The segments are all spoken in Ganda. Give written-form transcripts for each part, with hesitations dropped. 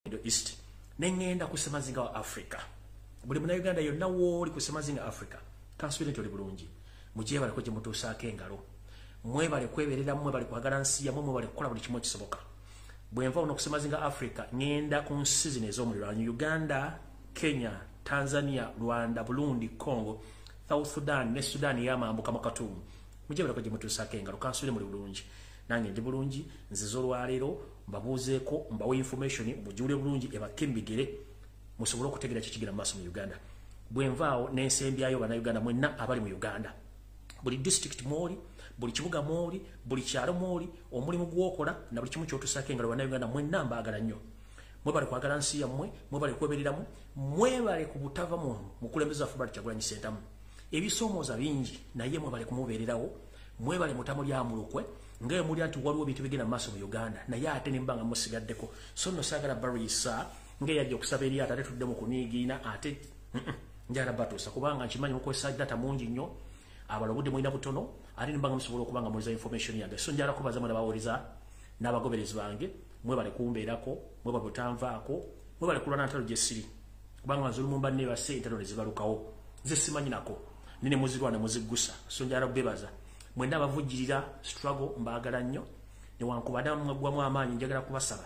Middle East nengenda ku Semazinga wa Africa buli muna Uganda yonna woli ku Semazinga Africa kansubire nti oli bulungi mujje bali ko gye mutuusaako engalo mwe bali kweberera mwe bali kwagala nsi yamwe mwe bali kukola buli kimu kisoboka bwe nva ono ku Semazinga Africa ngenda ku nsi zino ez'omuliraano Uganda, Kenya, Tanzania, Rwanda, Burundi, Congo, South Sudan ne Sudan yamambuka mu Khartoum mujje bali ko gye mutuusaako engalo kansubire muli bulungi nange ndi bulungi nzizo lwaleero mbabuuzeeko mbawe information mujule bulungi ebakembigere musobole okutegera kikigira maaso mu Uganda bwe nvaawo n'ensembyayo bana Uganda mwenna abali mu Uganda buli district mwoli buli kibuga mwoli buli kyalo mwoli omulimu gwokola na buli kimu kyotusaako engalo bana Uganda mwenna mbaagala nnyo mwe bali kwagala nsi yammwe mwe bali kwebereramu mwe bali ku butava mu mukulembeza waffe bali Kyagulanyi Ssentamu ebisoomooza bingi naye mwe bali kumubeererawo mwe bali mutamu lya mulukwe ngaye muli anti waliwo bintu bigenda mu maaso mu Uganda naye ate nimbanga musigaddeko so nno saagala barisa ngaye yajja okusaba eri ate tutudde mu kuniigiina ate njala batuusa kubanga nkimanyi mukozesa data mungi nnyo abalobudde mulina butono ate nimbanga musobola okubanga muliza information yange so njala kubaza mwe nabawuliza n'abagoberezi bange mwe bali kumbeerako mwe bali butanvaako mwe bali kulwana ntalo gye siri kubanga nzulumu banne base entalo ne zibalukawo nze simanyi nako nine muzirwana muziggusa so njala bebaza mwenda abavujjirira struggle mbaagala nnyo newankubadde mwaggwamu amaanyi njagala kubasaba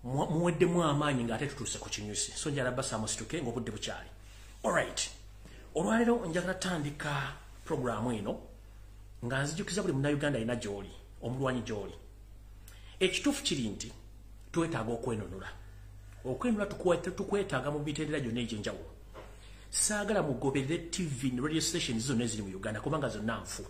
muweddemu amaanyi ng'ate tutuuse ku kinyusi so njala basa musituke ng'obudde bukyali alright olwaleero njagala tandika programu eno nga nzijukiza buli munnayuganda alina gy'oli omulwanyi gy'oli ekituufu kiri nti twetaaga okwenunula okwenunula tukwetaaga mu mitendera gyonna egy'enjawulo saagala mugoberere TV ne radio station zonna eziri mu Uganda kubanga zonna nfu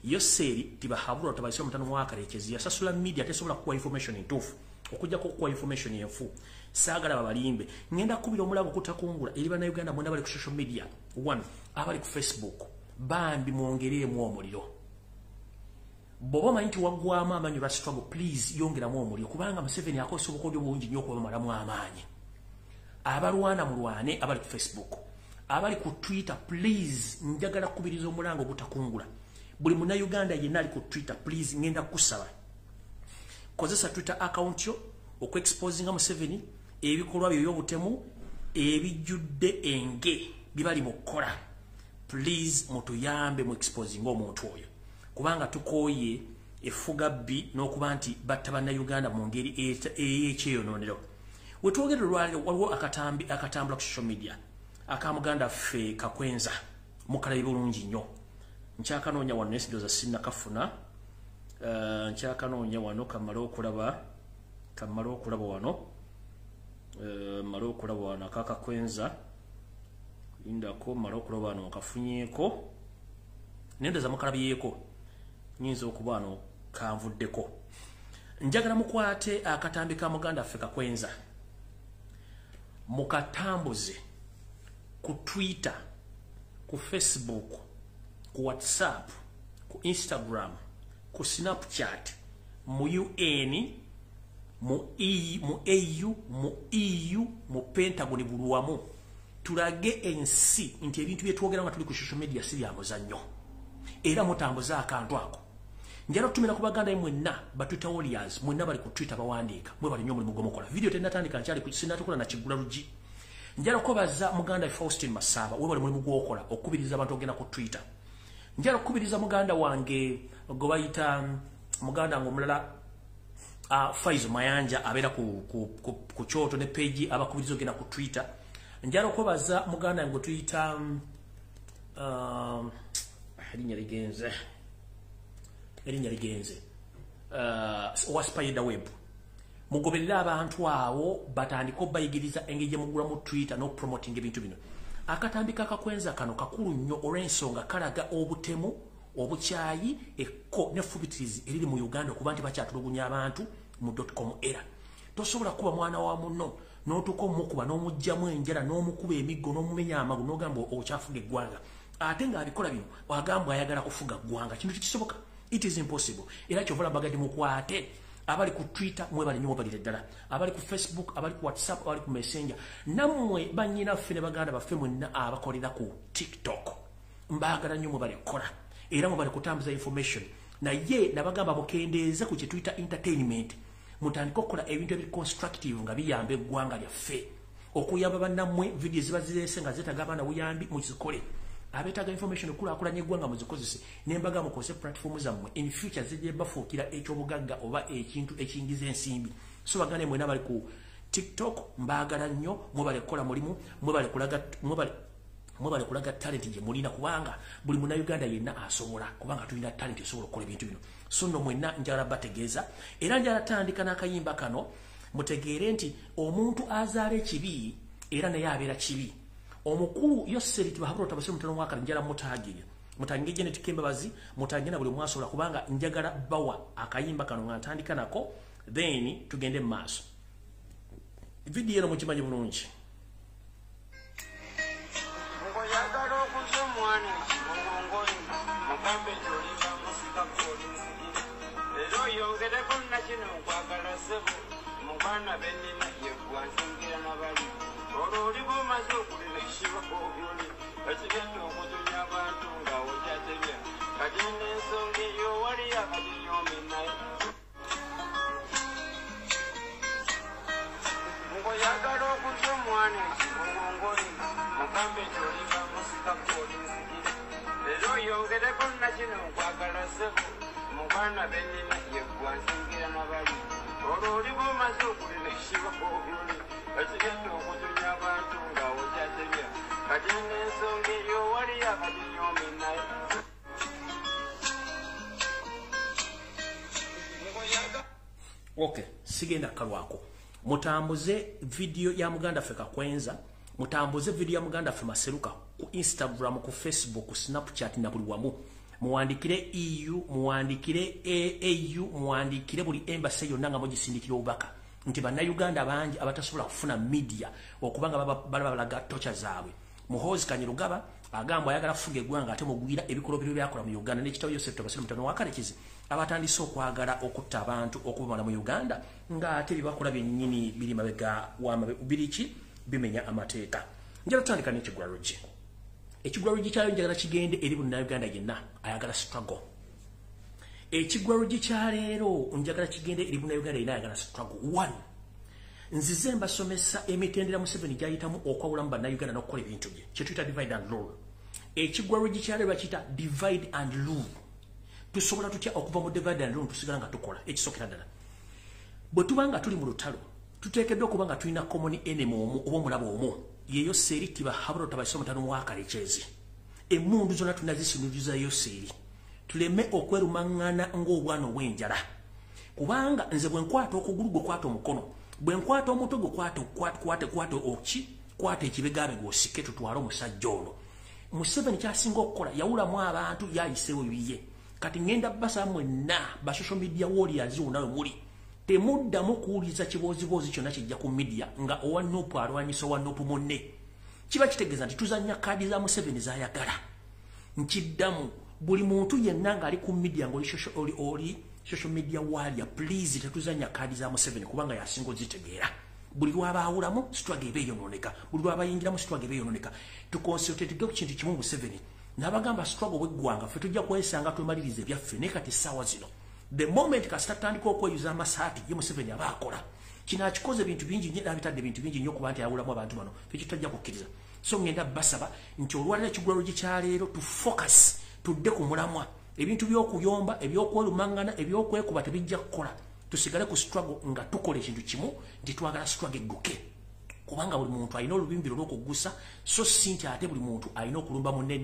yo seeri tibahabula tabaisira mutano mwakarekezi yasasula media tesobola kuwa information entuufu okujjako okuwa information enfu saagala babalimbe ngenda kubira omulago kutakungula eri bana Uganda mwenda bali ku social media one abali ku Facebook bambi mwongereemu omuliro boba manyi nti waggwamu amaanyi lwa struggle please yongeramu omuliro kubanga Museveni akozesa obukodyo bungi nnyo okubamalamu amaanyi abalwana mulwane abali ku Facebook abali ku Twitter please njagala kubiriza omulango butakungula buli muna Uganda yenna ali ku Twitter please ngenda kusaba kozesa Twitter account yo okuexposinga Museveni ebikolwa byo by'obutemu ebijjudde enge bibali mukola please mutuyambe mu exposing omuntu oyo kubanga tukooye efuga bbi n'okuba nti batta banna Uganda mu ngeri ey'ekyeyononero wetwogere lwaliro waliwo akatambula ku social media akamuganda ffe Kakwenza mukalabi bulungi nnyo nkyakanoonya wano nesidoza sinnakafuna nkyakanoonya wano kamala okulaba wano mala okulaba wano akakakwenza lindako mala okulaba wano nkafunyeeko nendoza mukalabyeko nyinza okuba wano kanvuddeko njagala mukwate akatambi ka muganda ffe Kakwenza mukatambuze ku Twitter, ku Facebook, ku WhatsApp, ku Instagram, ku Snapchat, mu UN, mu AU, mu EU, mu Pentagon bulwamu. Tulage ensi nti ebintu byetwogera nga tuli ku social media si bya muzannyo. Era mutambuza akantu ako. Njala kutumira ku baganda mwenna ba Twitter warriors mwenna bali ku Twitter bawandiika mwe bali nnyo mulimu gomokola. Video tennatandika nkyali ku sinatukola na kigula lugi. Njala kubaza muganda Faustin Masaba we bali mulimu gwokola okubiriza abantu ogenda ku Twitter. Njala kubiriza muganda wange gobayita muganda ngomulala Faizo Mayanja abera ku Kyoto ne page abakubiriza ogenda ku Twitter. Njala kubaza muganda ngo tuyita Erinya ligenze wa Spider Web mugoberera abantu awo batandika bayigiriza engege mugula mu Twitter no promoting ebintu bino akatambika Kakwenza kano kakulu nnyo olw'ensonga kalaga obutemu obukyayi ekko ne fubitirizi eriri mu Uganda kuba nti bakyatulugunya abantu mu .com era tosobola kuba mwana wa muno n'otuko mukuba n'omujjamu enjala n'omukuba emiggo n'omumenya amagu n'ogamba okyafuga eggwanga ate ng'abikola bino wagamba ayagala kufuga ggwanga kintu kikisoboka. It is impossible. Era chovola bagadi mukwate abali ku Twitter mwe bali nyo bali ddala abali ku Facebook abali ku WhatsApp abali ku Messenger namwe banyina fene baganda baffe mwenna abakolera ku TikTok mbagala nyo mwe bali kola era mwe bali kutambuza information na ye nabagamba mukendeeze ku Twitter entertainment mutandika okukola ebintu ebiconstructive nga biyamba eggwanga lyaffe okuyamba bannammwe video ziba zirese nga zeetaga abaana buyambi mukizikole abeetaaga information okulaakulanya eggwanga muzikozese nembaga mukozese platform zammwe in future zijja bafuukira ekyobugagga oba ekintu ekiyingiza ensimbi so bagane mwena bali ku TikTok mbaagala nnyo mwebale kukola mulimu mwebale kulaga talent gye mulina kubanga buli munnayuganda yenna asobola kubanga tulina talent esobola okukola ebintu bino so nno mwenna njagala bategeeza era njagala tandika n'akayimba kano mutegeere nti omuntu azaala ekibi era naye abeera kibi omukulu Yoseri Tibahabura Tabasire mutano mwaka njala mutagire mutange Janet Kembabazi mutange na buli mwasobola kubanga njagala bawa akayimba kano nga ntandika nako then tugende maaso video eno mukimanyi bulungi Mwana benina yegwanzingira nabali ololi bomaze okulilishiba obuloli ekigendo okutunya abantu nga okyatebya kagenda ensonga eyo wali akadinyomi naye ngoyagala okutya omwana ekibongongoli mugambe nti olinga musikaku olinzigire era oyongereko nakino nkwagala sebo mubana benina yegwanzingira nabali ololi bomaze okulilishiba obuloli ekigendo okutunya abantu nga okyatebya kagenda ensonga eyo wali akadinyomi naye okay sigenda kalwako mutambuze video ya muganda feka kwenza mutambuze video ya muganda fe Maseruka ku Instagram ku Facebook ku Snapchat na buli wamu muwandikire EU muwandikire AU muwandikire buli embassy yonna nga mugisindikira obubaka nti bannayuganda bangi abatasobola kufuna media okubanga balaga tocha zaabwe Muhoozi Kanyirugaba agamba ayagala fuga eggwanga ate mugwira ebikolobero byakola mu Uganda n'ekitabo Yosef Tabasire mutano wakalekizi abatandise okwagala okutta abantu okubamala mu Uganda nga ate bibakola byennyini biri mabega biriki bimenya amateeka njala tutandika n'ekigwaroji ekigwaroji kyayo njagala kigende eri Bannayuganda yenna ayagala struggle ekigwaroji kya leero njagala kigende eri Bannayuganda yenna ayagala struggle. One, nzize mbasomesa emitendera Museveni gyayitamu okwawulamu Bannayuganda n'okukola ebintu bye kye tuyita divide and rule. Ekigwaroji kya leero bakiyita divide and rule. Tusobola tutya okuva mu divide and rule tusigala nga tukola ekisookera ddala bwe tuba nga tuli mu lutalo tuteekeddwa okuba nga tulina common enemy omu oba omulaba omu yeyo Seri Tibahabura Tabasire mutano wakalekyezi emmundu zonna tunazisinuliza Yoseri tuleme okwerumangana ng'obwana obw'enjala kubanga nze bwe nkwata okugulu gwe kwata omukono bwe nkwata omutwe gwe kwata oki kwata ekibegabega osike tutwale omusajja ono Museveni kyasinga okukola yawulamu abantu yayiseewo biye kati ngenda basaba mwenna ba social media warriors unawe muli temuddamu kuwuliza kiboozibozi kyonna kijja ku media nga owa Nuupu alwanyisa owa Nuupu munne kiba kitegeeza nti tuzannya kaadi za Museveni zayagala nkiddamu buli muntu yenna ng'ali ku media ng'oli social media warrior please tetuzannya kaadi za Museveni kubanga yasinga ozitegeera buli lwabaawulamu struggle ebe eyonooneka buli lwabayingiramu struggle ebe eyonooneka tukonsultatege ku kintu kimu Museveni n'abagamba struggle bw'eggwanga ffe tujja kwesanga twemaliriza ebyaffe naye kati essaawa zino the moment kasita tutandika okweyuza amasaati ye Museveni aba akola kino akikoze ebintu bingi nnyo abitadde ebintu bingi nnyo kuba nti ayawulamu abantu bano ffe kitajja kukkiriza so ngenda basaba nti olwalira ekigwalogi kya leero tu focus tudde ku mulamwa ebintu by'okuyomba eby'okwerumangana eby'okwekuba tebijja kukola tusigale ku struggle nga tukola ekintu kimu nti twagala struggle egguke kubanga buli muntu alina olubimbiro lw'okuggusa so si nti ate buli muntu alina okulumba munne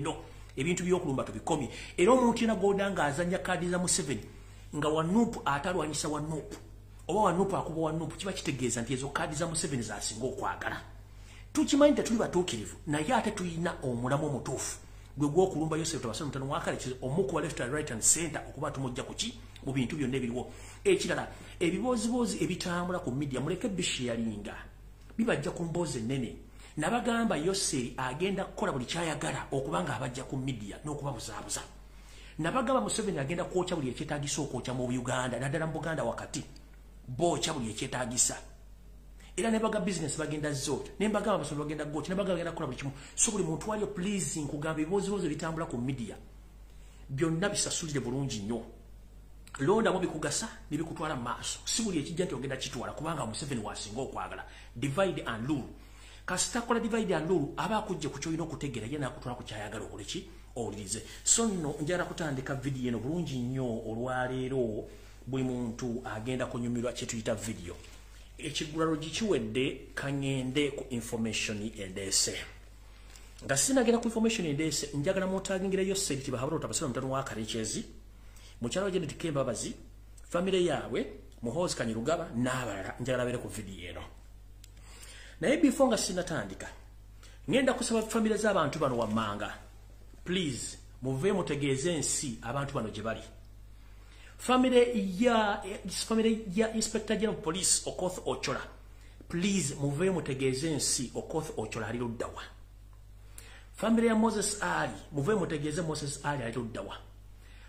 ebintu by'okulumba tubikomi era omuntu yena goda nga azanya kaadi za Museveni nga wa Nuupu atalwanyisa wa Nuupu oba wa Nuupu akuba wa Nuupu kiba kitegeeza nti ezo kaadi za Museveni zasinga okwagala tukimanyi tetuli batuukirivu naye ate tulina omulamu omutuufu gwe gw'okulumba Yosef Tabasire mutano wakalekizi omukuba left and right and center okuba tumujja kuki mu bintu byonna ebiriwo ekirala ebiboozibozi ebitambula ku media muleke bisharinga bibajja ku mboozi ennene nabagamba Yoseri agenda kukola buli kyayagala okubanga abajja ku media n'okubabuzaabuza nabagamba Museveni agenda kwokya buli ekyetaagisa okwokya mu Uganda naddala mu Buganda wakati bookya buli ekyetaagisa era nebaga business bagenda zote nembaga abasomero bagenda gochi nebaga bagenda kola buli kimu so buli muntu wali please nkugamba ebibozibozi bitambula ku media byonna bisasulire bulungi nnyo londa mu bikugasa nibikutwala maaso sibuli ekijja nti ogenda kitwala kubanga Museveni wasinga okwagala divide and rule kasita kola divide and rule aba kujje ku kyoyina okutegera yena akutwala ku kyayagala okoleki owulirize so nno njagala kutandika video eno bulungi nnyo olwaleero buli muntu agenda kunyumirwa kye tuyita video ekigulalo gikiwedde kangende ku information endese nga sinagenda ku information endese njagala mutagingireyo Seriti Bahabura tabasala mutano wa Karekyezi mukyalo gye Kemba Babazi family yaabwe Muhoozi Kanyirugaba n'abalala njagala bere ku video eno naye before nga sinatandika ngenda kusaba family z'abantu bano wammanga please muve mutegeeze ensi abantu bano gye bali family ya Inspector General Police Okoth Ochola please muve mutegeeze ensi Okoth Ochola ali luddawa family ya Moses Ali muve mutegeeze Moses Ali ali luddawa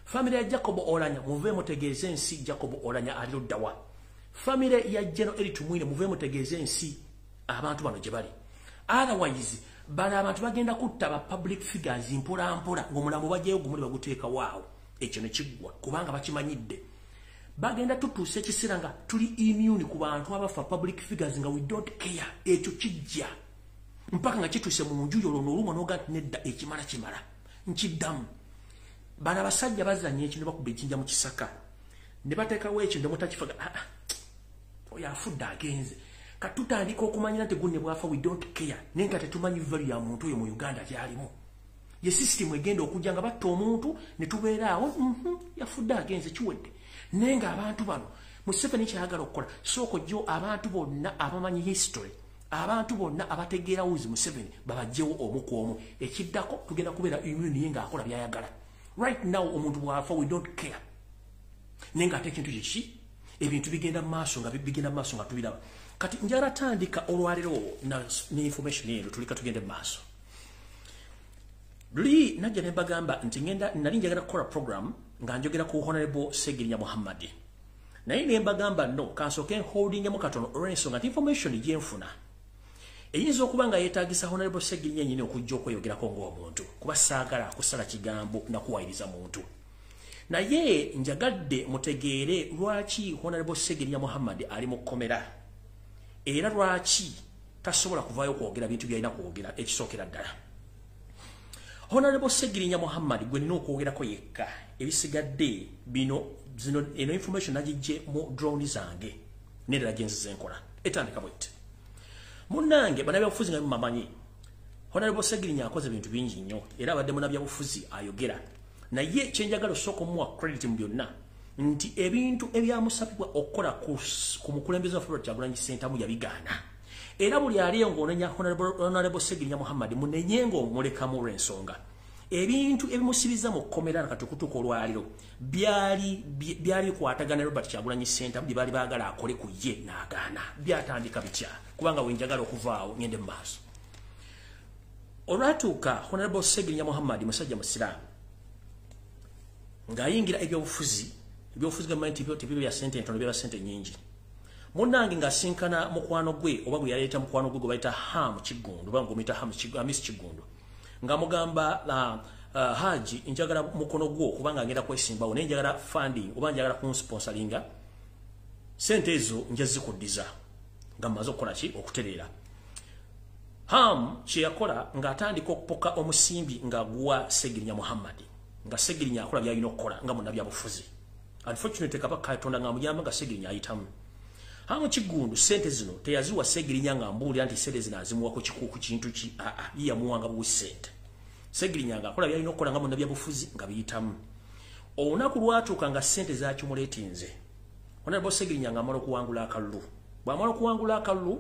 family ya Jacob Olanya muve mutegeeze ensi Jacob Olanya ali luddawa family ya General Eli Tumwine muve mutegeeze ensi abantu bano gye bali otherwise bana abantu bagenda kutta public figures mpola mpola ng'omulambo bajjayo gumuli baguteeka waawo ekyo ne kiggwa kubanga bakimanyidde bagenda tutuuse ekiseera nga tuli immune ku bantu abafa public figures nga we don't care ekyo kijja mpaka nga kituuse mu nju olwo n'olumwa n'oga nedda ekimala kimala nkiddamu bana basajja bazanya ekintu bakubba ejjinja mu kisaka ne bateekawo ekintu mutakifaga oyo afudde agenze katutandika okumanyira nti gunne bwafa we don't care nenga tetumanyi value ya muntu oyo mu Uganda gyalimu ye system egenda okujja nga batta omuntu ne tubeeraawo yafudde agenze kiwedde nenga abantu bano Museveni kyayagala okukola soko jjo abantu bonna abamanyi history abantu bonna abategeera wuzi Museveni babajjewo omu ku omu ekiddako tugenda kubeera immune yenga akola byayagala right now omuntu bwafa we don't care nenga ate ekintu kiki ebintu bigenda maaso nga tubiraba kati njala tandika olwalero na information yero tulika tugende maaso Luli najja ne bagamba nti ngenda nali njagala kukola program nga njogera ku Honorable Segirinya Muhammad naye ne bagamba no kansoke holding mu katono olw'ensonga information gyenfuna eyinza okuba nga yeetaagisa Honorable Segirinya nyine okujja okweyogerako ng'omuntu kuba saagala kusala kigambo na kuwayiriza muntu naye njagadde mutegeere lwaki Honorable Segirinya Muhammad ali mu komera era lwaki tasobola kuvaayo kwogera bintu byalina kwogera ekisookera ddala Honorable Segirinya Muhammad gwe nina okwogerako yekka ebisigadde eno information nagijje mu drone zange nedala gyenzize nkola etandika bwette munnange bannabyabufuzi nga mumamanyi Honorable Segirinya akoze bintu bingi nnyo era abadde munnabyabufuzi ayogera naye kyenjagala osooka omuwa credit mu byonna nti ebintu ebyamusabibwa okukola ku mukulembeze wa Federal Kyagulanyi Ssentamu yabigaana era buli aliyo ng'onenya Honorable Segirinya Muhammad munenye ng'omulekamu olw'ensonga ebintu ebimusibiza mu kkomera nakatukutuka olwaliro byali kwatagana Robert Kyagulanyi Ssentamu bye baali baagala akole ku ye n'agaana byatandika bitya kubanga wenjagala okuvaawo ngende mu maaso olwatuuka Honorable Segirinya Muhammad musajja musiraamu ng'ayingira ebyobufuzi gamanyi nti tebyo bya ssente ntono bya ssente nnyingi munnange ng'asinkana mukwano gwe oba gwe yaleeta mukwano gwe gwe bayita Ham Kigundu oba ng'omuyita Hamis Kigundu ng'amugamba Haji njagala mukono gwo kubanga ngenda kwesimbawo naye njagala funding oba njagala kunsponsoringa ssente ezo nja zikuddiza nga mmaze okukola ki okutereera Ham kye yakola ng'atandika okupoka omusimbi ng'aguwa Segirinya Muhammad nga Segirinya akola byalina okukola nga munnabyabufuzi unfortunately kabaka Katonda ng'amuyamba nga Segirinya ayitamu Hamu Kigundu ssente zino teyaziwa Segirinya ng'ambuulira nti ssente zino azimuwako kikuuku kintu ki ye yamuwanga buwi ssente Segirinya ng'akola byalina okukola nga munnabyabufuzi nga biyitamu olunaku lwatuuka nga ssente zakimulaetinze Honorable Segirinya ng'amala okuwangula akalulu bw'amala okuwangula akalulu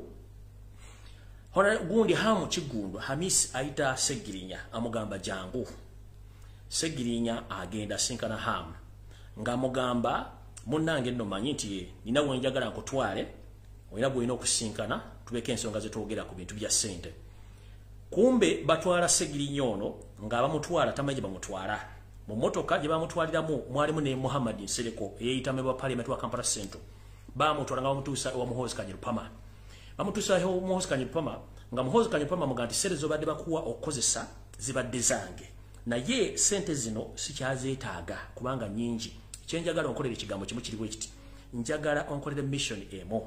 gundi Hamu Kigundu Hamis ayita Segirinya amugamba jangu Segirinya agenda sinkana Hamu ng'amugamba munnange nno manyi nti nina wenjagala nkutwale olina bwolina okusinkana tubeke ensonga zetwogera ku bintu bya ssente kumbe batwala Segirinya ono ng'abamutwala tamanyi bamutwala mu mmotoka gye bamutwaliramu mwalimu ne Muhammad Nsereko eyeyitame bwa Parliament wa Kampala Central bamutwala nga bamutuusa ewa Muhoozi Kanyirupama bamutuusa ewa Muhoozi Kanyirupama nga Muhoozi Kanyirupama muga nti ssente zobadde bakuwa okukozesa zibadde zange naye ssente zino sikyazeetaaga kubanga nnyingi kyenjagala onkolera ekigambo kimu kiri bwe kiti njagala onkolera mission emo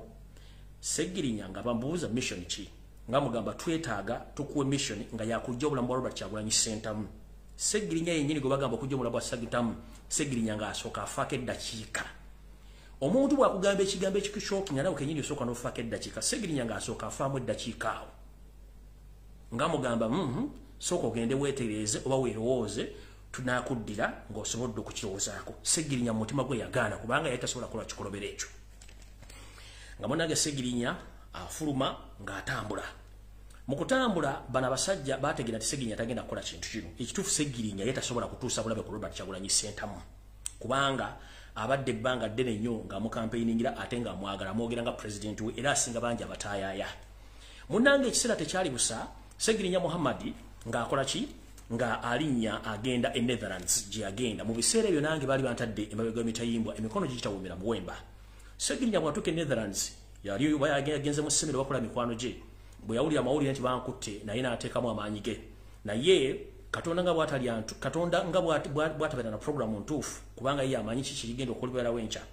Segirinya nga bambuuza mission ki nga mugamba twetaaga tukuwe mission nga yakujja obulamu bwa Robert Kyagulanyi Ssentamu Segirinya yennyini gwe bagamba okujja obulamu bwa Sagitamu Segirinya nga asooka afaako eddakiika omuntu bw'akugamba ekigambo ekikishookinga nawe kennyini osooka n'ofaako eddakiika Segirinya nga asooka afaamu eddakiika awo nga mugamba sooka ogende weetereeze oba weerowooze tunakuddira ng'osobodde okukirowoozaako Segirinya mu mutima gwe yagaana kubanga yali tasobola kukola kikolobero ekyo nga munange Segirinya afuluma ng'atambula mu kutambula bano abasajja baategeera nti Segirinya tagenda kukola kintu kino ekituufu Segirinya ye tasobola kutuusa bulabe ku Robert Kyagulanyi Ssentamu kubanga abadde ebbanga ddene nnyo ng'amukampeyingira ate ng'amwagala amwogera nga pulezidenti we era asinga bangi abataayaaya munnange ekiseera tekyali busa Segirinya Muhammad ng'akola ki nga alinnya agenda e Netherlands gye yagenda mu biseera ebyo nange baali bantadde emabega w'emitayimbwa emikono gye gitawuumira muwemba Segirinya bw'atuuka e Netherlands yali yagenze mu ssomero bakola mikwano gye bwe yawulira amawulire nti bankutte naye n'ateekamu amaanyi ge naye Katonda nga bw'atabeera na programu ntuufu kubanga ye amanyi kiki kigenda okuliberawo enkya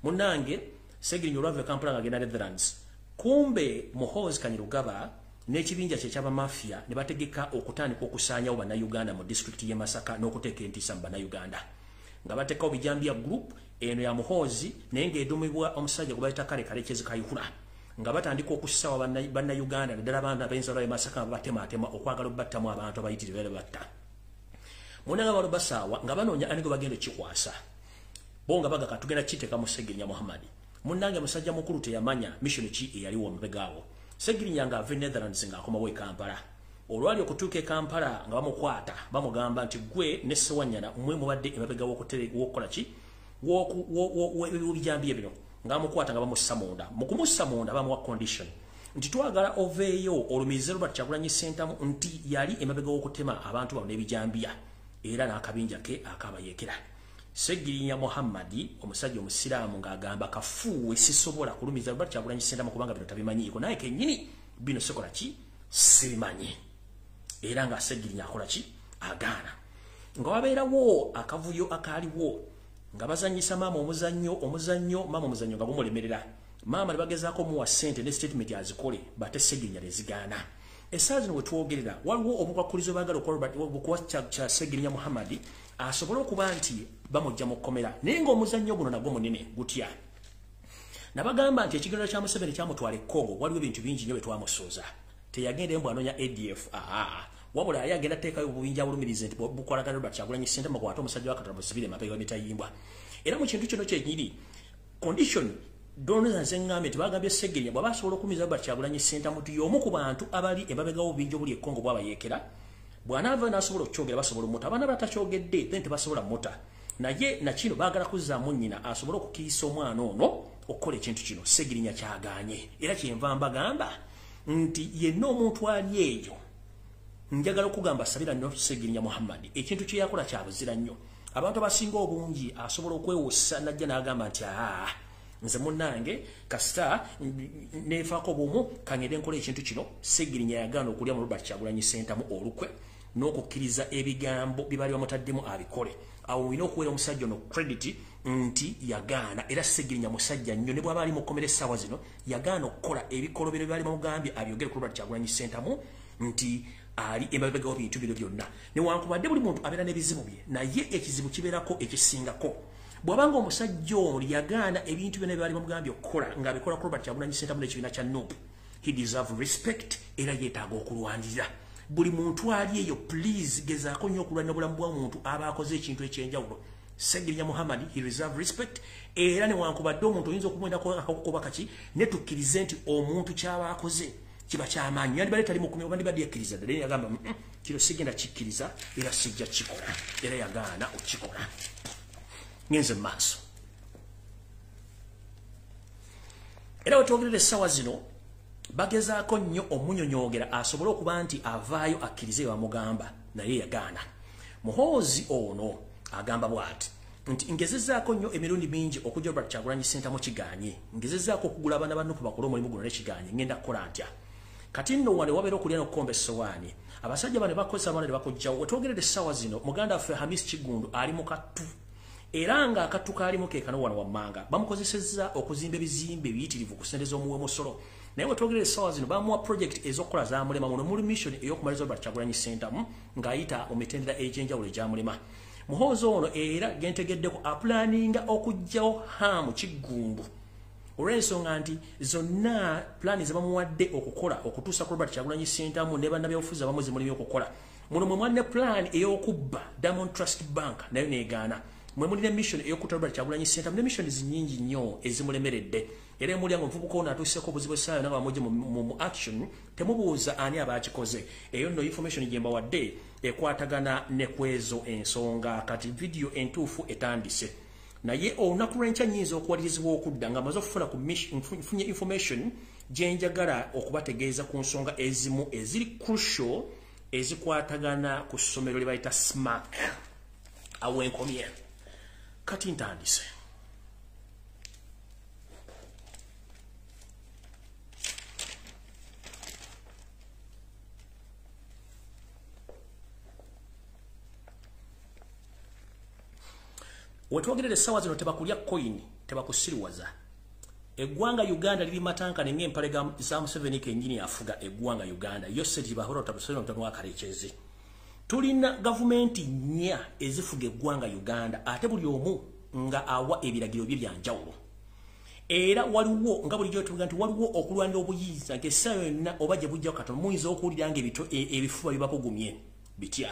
munnange Segirinya olwava e Kampala ng'agenda Netherlands kumbe Muhoozi Kanyirugaba n'ekibinja kye kyaba mafia ne bategeka okutandika okusaanyawo bannayuganda mu disitulikiti y'e Masaka n'okuteeka entiisa mu bannayuganda nga bateekawo Bijambia group eno ya Muhoozi naye ng'edumibwa omusajja gwe bayita Kale Kalekezi Kayihura nga batandika okusawa bannayuganda naddala abantu ab'ensalo y'e Masaka babatemaatema okwagala obbattamu abantu abayitirivu era batta munnange balo basaawa nga banoonya ani gwe bagenda okikwasa bo nga bagaka tugenda kiteeka mu Segirinya Muhammad munnange musajja mukulu teyamanya mission ki eyaliwo omubegaawo Segirinya nga ava Netherlands ng'akomawo e Kampala olwali okutuuka e Kampala nga bamukwata bamugamba nti gwe ne Ssewanyana mmwe mubadde emabega w'okukola ki w'ebijambiya bino ng'amukwata nga bamussa munda mu kumussa munda bamuwa condition nti twagala oveeyo olumirize Robert Kyagulanyi Ssentamu nti yali emabega w'okutema abantu bano n'ebijambiya era n'akabinja ke akabayeekera Segirinya Muhammad omusajja omusiraamu ng'agamba kafuuwe sisobola kulumiriza Robert Kyagulanyi Ssentamu kubanga bino tabimanyiiko naye kennyini bino sikola ki sibimanyi era nga Segirinya akola ki agaana nga wabeerawo akavuyo akaaliwo nga bazanyisa maama omuzannyo maama omuzannyo nga gumulemerera maama ne bagezaako muwa ssente ne statement azikole bate Segirinya ne zigaana essaawa zino we twogerera waliwo obukwakkulizo baagala okuwa kya Segirinya Muhammad asobole okuba nti bamujja mu kkomera naye ng'omuzannyo guno nagwo munene gutya nabagamba nti ekigendero kya Museveni kyamutwala e Congo waliwo ebintu bingi nnyo bye twamusuuza teyagenda embu anoonya ADF wabula yali agenda teekayo obubinja bulumirize nti bukolagana Robert Kyagulanyi Ssentamu kwata omusajja wa Katonda musibire emabega w'emitayimbwa era mu kintu kino kyenyini condition donors nzengambe nti bagambye Segirinya bw'aba asobola okumiza Robert Kyagulanyi Ssentamu ti y'omu ku bantu abali emabega w'obubinja obuli e Congo bw'abayeekera bw'anaava n'asobola okukyogera basobola omuta abaana batakyogedde then tebasobola muta naye nakino baagala kuzzaamu nnyina asobole okukiisa omwana ono okukola ekintu kino Segirinya kyagaanye era kyenva mbagamba nti yenna omuntu ali eyo njagala okugamba sabira nnyo Segirinya Muhammad ekintu kye yakola kya buzira nnyo abantu abasinga obungi asobola okwewussa najja n'agamba nti nze munnange kasita neefaako bumu kangende nkola ekintu kino Segirinya yagaana okulya mu Robert Kyagulanyi Ssentamu olukwe n'okukkiriza ebigambo bye baali bamutaddemu abikole awo olina okuweera omusajja ono credit nti yagaana era Segirinya musajja nnyo ne bw'aba ali mu kkomera essaawa zino yagaana okukola ebikolobero bye baali bamugambye abyogere ku Robert Kyagulanyi Ssentamu nti ali emabega w'ebintu bino byonna newankubadde buli muntu abeera n'ebizibu bye naye ekizibu kibeerako ekisingako bw'abanga omusajja ono yagaana ebintu byonna bye baali bamugambye okukola ng'abikola ku Robert Kyagulanyi Ssentamu n'ekibiina kya NUP he deserve respect era yeetaaga okulwanirira buli muntu ali eyo please gezaako nnyo okulwanira obulamu bw'omuntu aba akoze ekintu ekyenjawulo Segirinya Muhammad he deserve respect era newankubadde omuntu oyinza okumwendako akakukoba kaki ne tukkirize nti omuntu kyaba akoze kiba kyamaanyi yandibadde tali mukumi oba ndibadde yakkiriza ddala naye yagamba kino sigenda kikkiriza era sijja kikola era yagaana okikola ngenze mu maaso era wetwogerera essaawa zino bagezaako nnyo omunyonyogera asobole okuba nti avaayo akkirize bamugamba naye yagaana Muhoozi ono agamba bw'ati nti ngezezaako nnyo emirundi mingi okujja Robert Kyagulanyi Ssentamu kigaanye ngezezaako okugula abaana ba NUP bakole omulimu guno nekigaanye ngenda kukola ntya kati nno wano wabeera okulya n'okukomba essowaani abasajja bano bakozesa abaana ne bakujjawo wetwogerera essaawa zino muganda waffe Hamis Kigundu ali mu kattu era nga akattu kaalimu ke kano wano wammanga bamukozesezza okuzimba ebizimbe biyitirivu ku ssente z'omuwe Musolo naye bwe twogera essaawa zino bamuwa project ez'okukola zamulema muno muli mission ey'okumaliza Robert Kyagulanyi Center ng'ayita mu mitendera egy'enjawulo egyamulema Muhoozi ono era gentegeddeko aplaninga okuggyawo hamu Kiggundu olw'ensonga nti zonna plani ze bamuwadde okukola okutuusa ku Robert Kyagulanyi Center ne bannabyabufuzi abamu zimulimye okukola muno mwe mwanne plan ey'okubba Diamond Trust Bank nayo neegaana mwe mulina mission ey'okutta Robert Kyagulanyi Center ne mission nnyingi nnyo ezimulemeredde era mulyango mvubuka ono atuuseeko obuzibu essaayo naba mujje mu action temubuuza ani abakikoze eyo nno information gye mbawadde ekwatagana ne kwezo ensonga kati video entuufu etandise naye olunaku lw'enkya nnyinza okuwalirizibwa okudda nga amaze okufuna ku nfunye information gye njagala okubategeeza ku nsonga ezimu eziri crucial ezikwatagana ku ssomero lye bayita SMAC awenkomye kati ntandise wetwogerera essaawa zino tebakulya coin tebakusiriwaza eggwanga Uganda liri matanka n'empale za Museveni kennyini afuga eggwanga Uganda Yoseri bahora otabusoro mutano wakarekyezi tulina gavumenti nnya ezifuga eggwanga Uganda ate buli omu nga awa ebiragiro bye byanjawulo era waliwo nga bulijjo tuvuga nti waliwo okulwanira obuyinza ng'essaawa yonna oba gye bujja katono muyinza okuwulira ebifuba bibakugumye bitya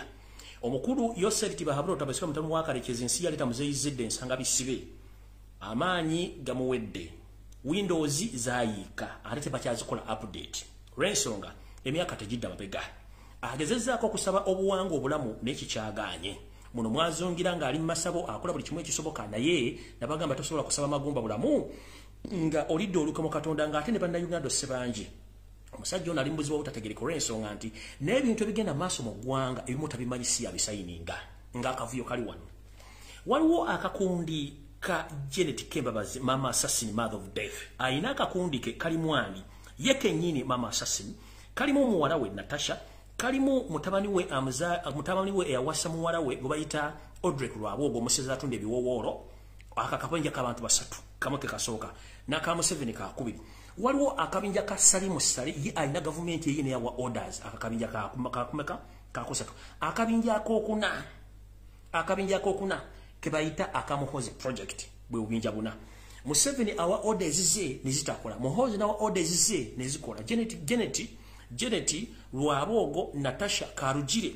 omukulu Yoseri Bahabura otabasira mutano wakarekyezi ensi yaleta muzeyizidde ensanga bisibe amaanyi gamuwedde Windows zaayika ate tebakyazikola update olw'ensonga emyaka tegidda mabega agezezzaako okusaba obuwangwa obulamu n'ekikyagaanye muno mwazongira ng'ali mu masabo akola buli kimu ekisoboka naye nabagamba tosobola kusaba magumba bulamu nga olidde oluka mu Katonda ng'ate ne bannayuganda osse bangi omusajja ono ali mu buzibu obutategereka olw'ensonga nti n'ebintu ebigenda maaso mu ggwanga ebimu tabimanyi si yabisayininga ng'akavuyo kali wano waliwo akakundi ka Janet Kembabazi Mama Assassin Mother of Death aina akakundi ke kalimu ani ye kennyini Mama Assassin kalimu muwala we Natasha kalimu mutabani we eyawasa muwala we gwe bayita Audrey Lwabwogo omusezi atunda ebiwowoolo akakabinja k'abantu basatu kamu ke kasooka n'akamuseveni kakubiri waliwo akabinja ka Salimu Sale ye alina gavumenti eyine yawa orders akakabinja kakumeka kakusatu akabinja akokuna kebayita akamuhozi project bwe ubinja buna Museveni awa orders ze nezitakola Muhozi nawa orders ze nezikola Janet Lwabwogo Natasha Karugire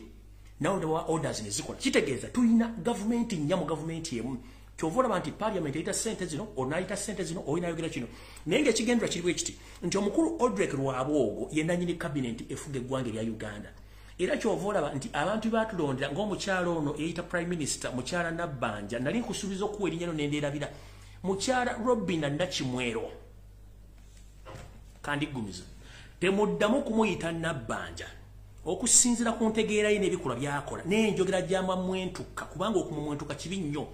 nawo nawa orders nezikola kitegeeza tulina government nyamu government yemu kyovola banti parliament ita sente zino onaita sente zino oyinayogera kino naye ng'ekigendera kiri bwe kiti nti omukulu Audrey Lwabwogo ye nannyini cabinet efuga eggwanga erya Uganda era kyovola nti abantu batulondera ng'omukyalo ono eyita prime minister mukyala Nabbanja nali nkusuubiza okuwa erinnya lino nendeerabira mukyala Robina Nakimwero kandiggumiza temuddamu kumuyita Nabbanja okusinziira ku ntegeera ye n'ebikolwa byakola n'enjogera gy'amamwentuka kubanga okumumwentuka kibi nnyo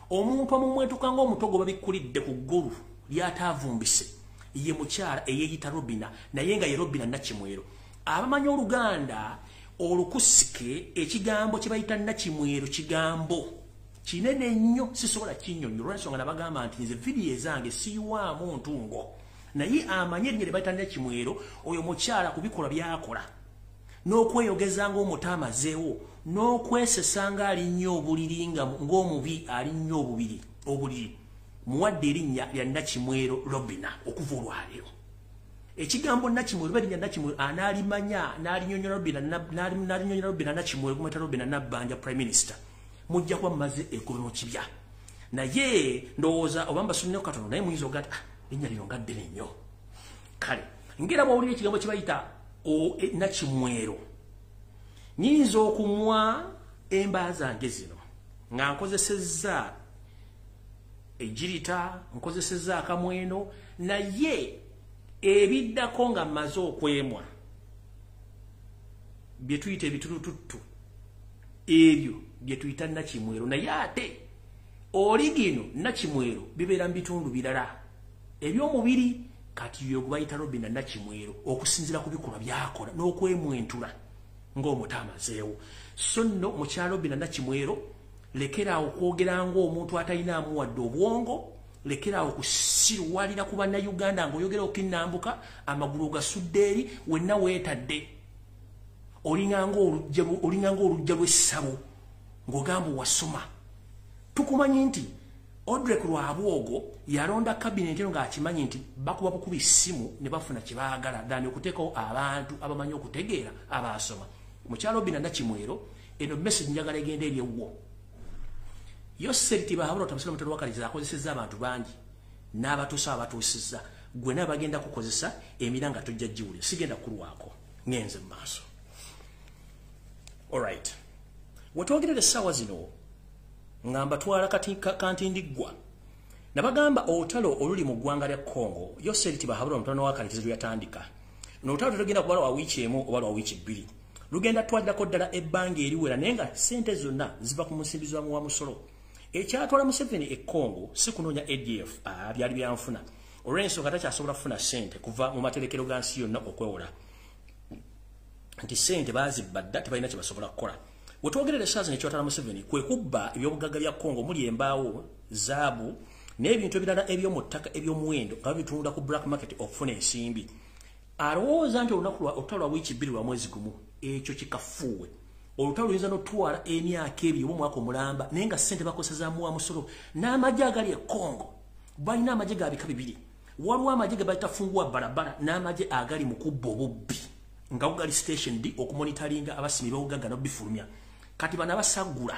omuntu amumwentuka ng'omutogo babikkulidde ku ggulu lyataavumbise ye mukyala eyeeyita Robina naye nga ye Robina Nakimwero abamanyi Oluganda olukusike ekigambo kye bayita Nakimwero kigambo kinene nnyo sisobola kinnyonnyola olw'ensonga nabagamba nti nze vidiyo ezange siyiwaamu ntungo naye amanye erinnya lye bayita Nakimwero oyo mukyala ku bikolwa byakola n'okweyogeza ng'omutaamazeewo n'okwesesanga alinnyo obuliri ng'omubi alinnyo obuliri muwadde erinnya lya Nakimwero Robina okuva olwaleero ekigambo Nakimwero balinya Nakimwero anaalimanya n'alinyonyola Robina Nakimwero kumweta Robina Nabbanja prime minister mujja kuba mumaze eggobero kibya naye ndowooza oba mbasunneko katono naye muyinza ogati erinnya lino nga ddene nnyo kale ngera bw'owulira ekigambo kye bayita Nakimwero nyinza okumwa emba zange zino nga nkozesezza ejirita nkozesezza akamweno naye ebiddako nga mmaze okwemwa bye tuyita ebitulututtu ebyo bye tuyita Nakimwero naye ate oli gino Nakimwero bibeera mu bitundu birala eby'omubiri kati yo bayita Robina Nakimwero okusinzira ku bikolwa byakola n'okwemwentula ng'omutaamazeewo so nno mukyala Robina Nakimwero lekeraawo okwogera ng'omuntu atalinamu wadde obwongo, lekeraawo okusiruwalira ku bannayuganda ng'oyogera okinnambuka amagulu gasudde eri wenna weetadde olinganga olujja lw'essabo ng'ogamba wasoma. Tukumanyi nti Odrek Lwabwogo yalonda kabineeti eno ng'akimanyi nti bakuba bukubi essimu ne bafuna kye baagala ddani okuteekawo abantu abamanyi okutegeera abaasoma. Mukyalo Bina Nakimwero eno message njagala egenda eri ewwo. Yoseri Tibahabula Tamusiro Mutoro Wakaliza akozesezza abantu bangi n'abatuusa abatuusizza gwe naye bagenda kukozesa emira nga tojja giwulira. Sigenda kulwako ngenze mu maaso. Alright. Wetwogerera essaawa zino ngamba twala kantindiggwa nabagamba olutalo oluli mu ggwanga lya Congo Yoseri Tibahabula Mutoro Wakaliza luyatandika. N'olutalo tugenda kubala wa wiiki emu oba wa wiiki bbiri. Lugenda twalirako ddala ebbanga eriwera naye nga ssente zonna ziva ku musimbizwamu wa musolo. Ekyatwala Museveni e Congo si kunoonya ADF byali byanfuna olw'ensonga takyasobola kufuna ssente kuva mu materekero ga nsi yonna okwewola nti ssente baazibba dda tebalina kye basobola kukola. Wetwogerera essaawa zino ekyatwala Museveni kwe kubba ebyobugagga bya Congo muli embaawo zaabu n'ebintu ebirala eby'omu ttaka eby'omuwendo nga babitunda ku black market okufuna ensimbi. Alowooza nti olunaku olutalo lwa wiiki bbiri lwa mwezi gumu ekyo kikafuuwe. Olutalo luyinza n'otwala emyaka ebiri oba omwaka omulamba naye nga ssente bakozesezaamu wa musolo. N'amagye agali e Congo balina amagye ga bika bibiri. Waliwo amagye ge bayita funguwa barabara n'amagye agali mu kubba obubbi nga bugali station D okumonitaringa abasimi b'obugagga n'obifulumya. Kati bano abasagula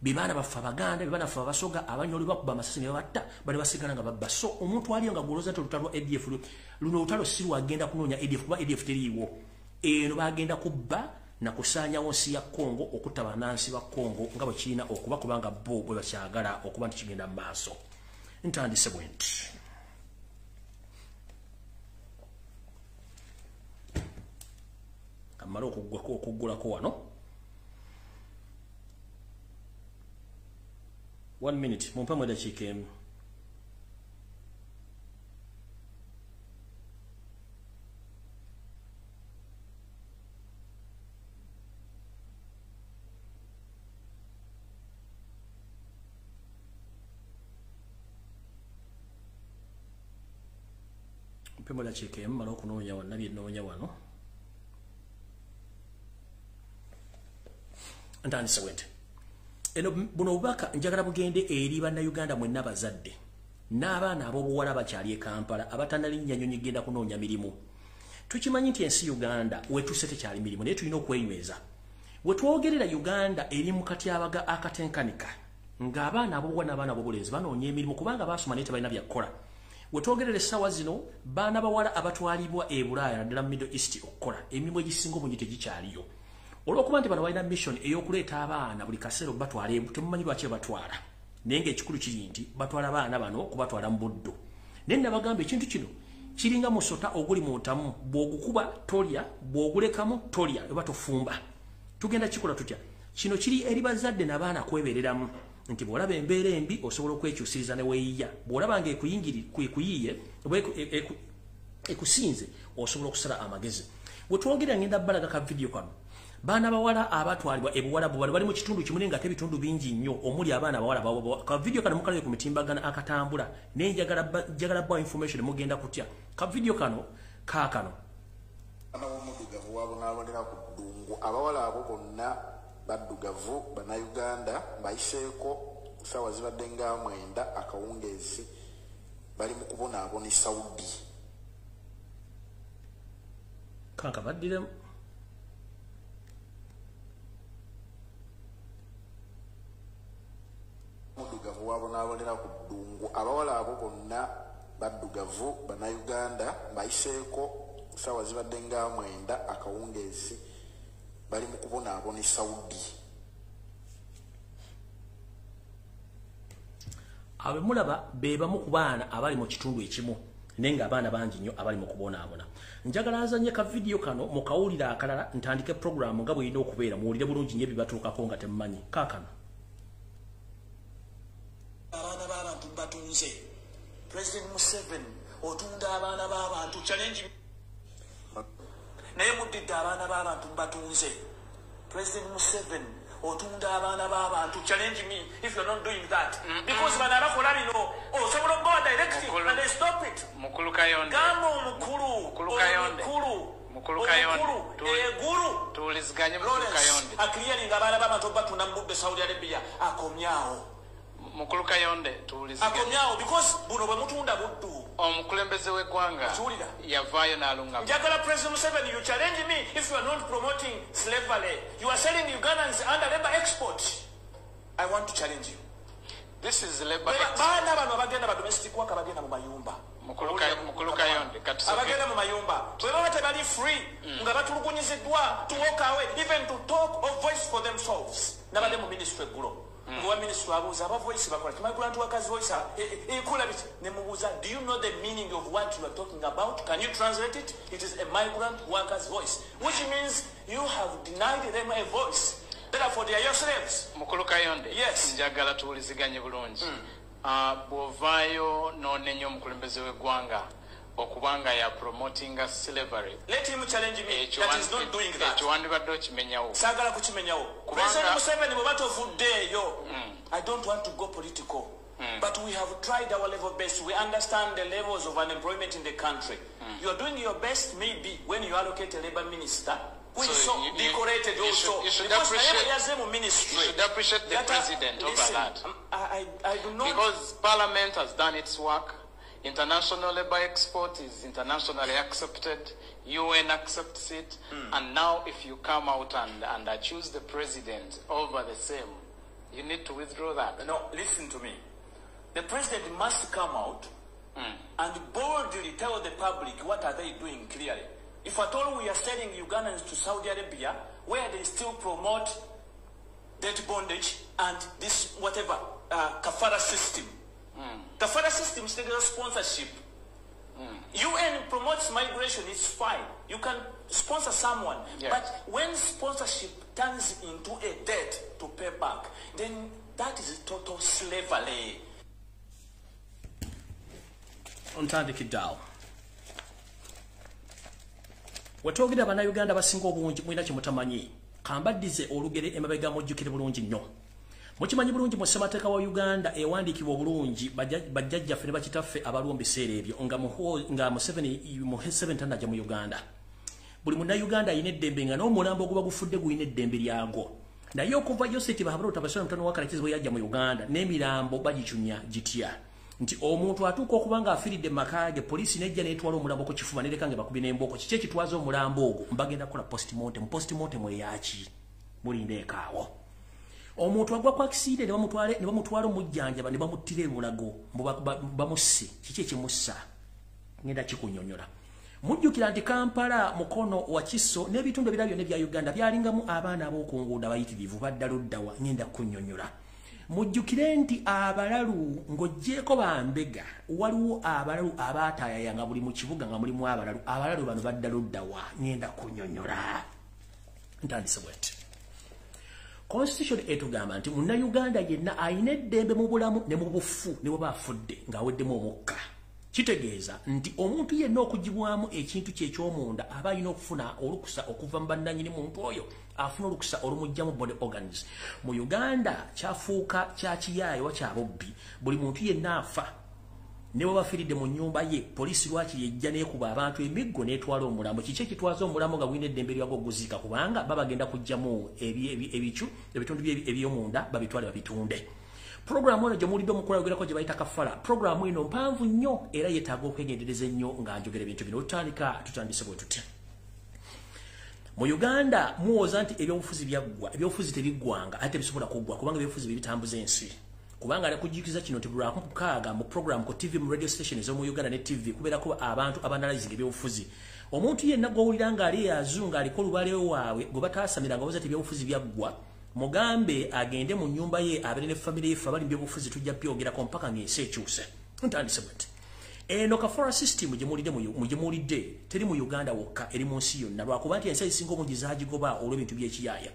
be baana baffe Abaganda be baana baffe Abasoga abanyoli bakuba amasasi ne babatta bali basigala nga babba. So omuntu aliyo nga gwolooza nti olutalo lwa ADF luno olutalo si lwagenda kunoonya ADF kuba ADF teriiwo. Eno bagenda kubba na kusaanyawo nsi ya Congo okutta bannansi ba Congo nga bwe kirina okuba kubanga bo bwe bakyagala okuba nti kigenda mu maaso. Ntandise bwe nti kamala okuggulako wano 1 minute mumpemu eddakiika emu. Mpemu eddakiika emu mala okunoonya wonna bye nnoonya wano. Ntandise bwe nti eno buno obubaka njagala bugende eri bannayuganda mwenna bazadde n'abaana ab'obuwala bakyali e Kampala abatannalinnya nnyonyi genda kunoonya mirimu. Tukimanyi nti ensi Uganda wetuuse tekyali mirimu naye tulina okwenyweza. Wetwogerera Uganda eri mu katyabaga akatenkanika ng'abaana ab'obuwala n'abaana ab'obulenzi banoonya emirimu kubanga baasoma naye tebalina byakukola. Wetwogerera essaawa zino baana bawala abatwalibwa e Bulaaya naddala mu Middle East okukola emirimu egisinga obungi tegikyaliyo. Olw'okuba nti bano balina mission ey'okuleeta abaana buli kaseera batwala temumanyi lwaki batwala naye ng'ekikulu kiri nti batwala abaana bano kubatwala mu buddo. Naye nabagamba ekintu kino kiringa musota oguli mu ntamu bw'ogukuba tolya bw'ogulekamu tolya oba tofumba. Tugenda kikola tutya? Kino kiri eri bazadde n'abaana kwebeereramu nti bw'olaba embeera embi osobola okwekyusiriza ne weeyiya. Bw'olaba nga ekuyiye oba ekusinze osobola okusala amagezi. Wetwogera ngenda bbalaga ka vidiyo kano baana bawala abatwalibwa ebuwala bali mu kitundu kimu nga tebitundu bingi nnyo omuli abaana bawala ka vidiyo kano mukalabye ku mitimbagana akatambula naye njagala bwa information mugenda kutya. Ka vidiyo kano kaakano omuddugavu wabonaabonera ku ddungu abawala abo bonna baddugavu bannayuganda bayiseeko ssaawa zibadde nga 9 akawungeezi bali mu kubonaabona Saudi. Kanka baddire omuddugavu wabonaabonera ku ddungu abawala abo bonna baddugavu bannayuganda bayiseeko ssaawa zibadde nga 9 akawungeezi bali mu kubonaabona Saudi. Abe mulaba be bamu ku baana abali mu kitundu ekimu naye ng'abaana bangi nnyo abali mu kubonaabona. Njagala nzanye ka vidiyo kano mukawulira akalala ntandike programu nga bw'erina okubeera muwulire bulungi nnyo ebibatuukako nga temumanyi. Kaakano abaana b'abantu batunze President Museveni otunda abaana b'abantu challenge naye muddidde abaana b'abantu batunze President Museveni otunda abaana b'abantu. Challenge me if you're not doing that. Because bana bakola bino osobola go directly and they stop it. Mukulu Kayonde. Gamo mukulu Kayonde. Mukulu Kayonde. Guru. Tuliziganye Mukulu Kayonde. Akiliya ngabana b'abantu batunda mbudde Saudi Arabia akomyawo. Mukulu Kayonde tuliziganye. Akomyawo because buno bwe mutunda buddu. Omukulembeze w'eggwanga yavaayo n'alunga. Njagala President Museveni, you challenge me if you are not promoting slavery. You are selling Ugandans under labor export. I want to challenge you. This is labor export. Baana bano abagenda ba domestic work abagenda mu mayumba. Mukulu Kayonde katusooke. Abagenda mu mayumba. Bwe baba tebali free nga batulugunyiziddwa to walk away even to talk or voice for themselves. Nabadde mu ministry eggulo. Ngwa ministry abuuza aba voice bakola migrant workers voice ekula bit ne mubuuza, do you know the meaning of what you are talking about? Can you translate it? It is a migrant workers voice, which means you have denied them a voice. Therefore they are your slaves. Mukulu Kayonde. Yes. Njagala tuwuliziganye bulungi. Bw'ovaayo n'onenya omukulembeze w'eggwanga okubanga ya promoting slavery. Let him challenge me that is not doing that. Ekiwandibadde okimenyawo. Sagala kukimenyawo. President Museveni bwe batovuddeeyo. I don't want to go political. But we have tried our level best. We understand the levels of unemployment in the country. You are doing your best maybe when you allocate a labor minister who is so decorated also. You should because appreciate the president over that. I do not. Because Parliament has done its work. International labor export is internationally accepted. UN accepts it. And now if you come out and choose the president over the same, you need to withdraw that. No, listen to me. The president must come out and boldly tell the public what are they doing clearly. If at all we are selling Ugandans to Saudi Arabia, where they still promote debt bondage and this whatever kafara system. Kafara system is a sponsorship. UN promotes migration, it's fine. You can sponsor someone. Yes. But when sponsorship turns into a debt to pay back, then that is total slavery. Ontandikiddawo. Wetwogera abannayuganda abasinga obungi mulina kye mutamanyi. Kambaddize olugere emabega mujjukire bulungi nnyo. Mukimanyi bulungi mu ssemateeka wa Uganda ewandiikibwa obulungi bajjajjaffe ne bakitaffe abalwa mu biseera ebyo nga Museveni tannajja mu Uganda. Buli munnayuganda alina eddembe nga n'omulambo oguba gufudde gulina eddembe lyagwo. Naye okuva Joseph Bahabura Tabasole mutano wa Karakizi bwe yajja mu Uganda n'emirambo bagicunya gitya. Nti omuntu atuuka okuba nga afiiridde mu maka ge, poliisi n'ejja n'etwala omulambo ku kifuba n'ereka nga bakubye n'embooko. Kiki ekitwaza omulambo ogwo? Mbagenda kukola postmortem. Postmortem eyaki? Mulindeekaawo. Omuntu agwa ku akiside ne bamutwala omujjanjaba ne bamuttira emulago bamusse. Kiki ekimussa? Ngenda kikunnyonnyola. Mujjukira nti Kampala, Mukono, Wakiso n'ebitundu ebirala byonna ebya Uganda byalingamu abaana ab'okunguuda bayitirivu baddala oddawa. Ngenda kunnyonnyola. Mujjukire nti abalalu ng'oggyeko bambega waliwo abalalu abaataayayanga buli mu kibuga nga mulimu abalalu. Abalalu bano baddala oddawa. Ngenda kunnyonnyola. Ntandise bw'eti. Constitution etugamba nti munnayuganda yenna ayina eddembe mu bulamu ne mu bufu ne bw'aba afudde ng'aweddemu omukka. Kitegeeza nti omuntu yenna okugibwamu ekintu kye eky'omunda aba alina okufuna olukusa okuva mu bannannyini muntu oyo afuna olukusa olumuggyamu body organs. Mu Uganda kyafuuka kya kiyaayo kya bobbi. Buli muntu yenna afa ne bwe bafiiridde mu nnyumba ye, poliisi lwaki yejja n'ekuba abantu emiggo n'etwala omulambo. Kiki ekitwaza omulambo nga gulina eddembe lyagwo okuguziika? Kubanga babagenda kuggyamu ebitundu eby'omunda babitwale babitunde. Programu eno gye mulidde omukulu ayogerako gye bayita kafala. Programu eno mpanvu nnyo era yeetaaga okwegendereza ennyo nga njogera ebintu bino. Tutandise bwe tutya. Mu Uganda muwoza nti ebyobufuzi byaggwa. Ebyobufuzi tebiggwanga ate bisobola kuggwa kubanga ebyobufuzi bitambuza ensi. Kubanga alikujikiza kino nti buli akukaaga mu program ku TV mu radio station ez'omu Uganda ne TV kubeerako abantu abanalizinga ebyobufuzi. Omuntu yenna gw'owulira ng'ali yazunga aliko olubalewo waabwe gwe bataasamira nga woza nti ebyobufuzi byaggwa, mugambe agende mu nnyumba ye abeere ne famire ye, abali mu byobufuzi tujja byogerako mpaka ng'ensi ekyuse. Ntandise bw'eti. Eno kafara system gye mulidde teri mu Uganda wokka, eri mu nsi yonna lwakuba nti ensi ezisinga obungi zaagigoba olw'ebintu by'ekiyaaya.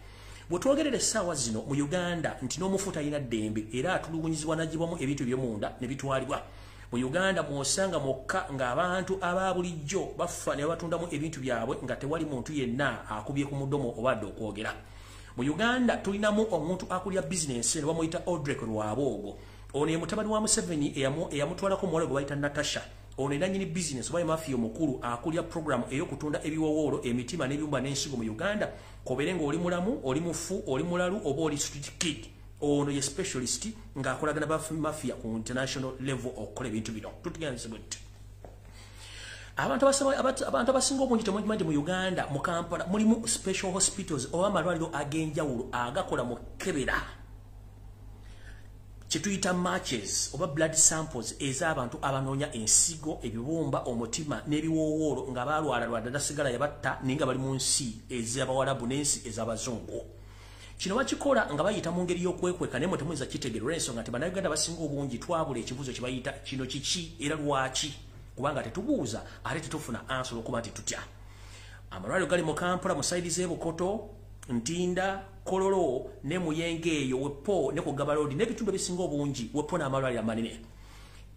Bwe twogerera essaawa zino mu Uganda nti n'omufu talina ddembe era atulugunyizibwa n'agibwamu ebintu by'omunda ne bitwalibwa. Mu Uganda mw'osanga mwokka ng'abantu aba bulijjo bafa ne batundamu ebintu byabwe nga tewali muntu yenna akubye ku mudomo obadde okwogera. mu Uganda tulinamu omuntu akulya business ne bamuyita Odrek Rwaboogo ono ye mutabani wa Museveni eyamutwalako muwala gwe bayita Natasha ono era nyini business oba mafia omukulu akulya program ey'okutunda ebiwowoolo emitima n'ebyumba n'ensigo mu Uganda kobere nga oli mulamu oli mufu oli mulalu oba oli street kid ono ye specialist ng'akolagana ba mafia ku international level okukola ebintu bino tutuganizibwe abantu abasinga obungi temumanyi mu Uganda mu Kampala mulimu special hospitals oba amalwaliro ag'enjawulo agakola mu Kebera kituyita matches oba blood samples ez'abantu abanoonya ensigo ebibumba omutima n'ebiwowoolo nga balwala ddala sigala yabatta ninga bali mu nsi ez'abawalabu n'ensi ez'abazungu kino bakikola nga bayita mu ngeri y'okwekweka naye mutemuyinza kitegeerera ensonga nti bannayuganda basinga obungi twabula ekibuuzo kye bayita kino kiki era lwaki kubanga tetubuuza ate tetufuna answer okuba nti tutya amalwaliro gali mu Kampala mu sayidi z'ebukoto Ntinda Kololo ne Muyengeeyo wepo ne ku Gabalodi n'ebitundu ebisinga obungi wepo n'amalwaliro amanene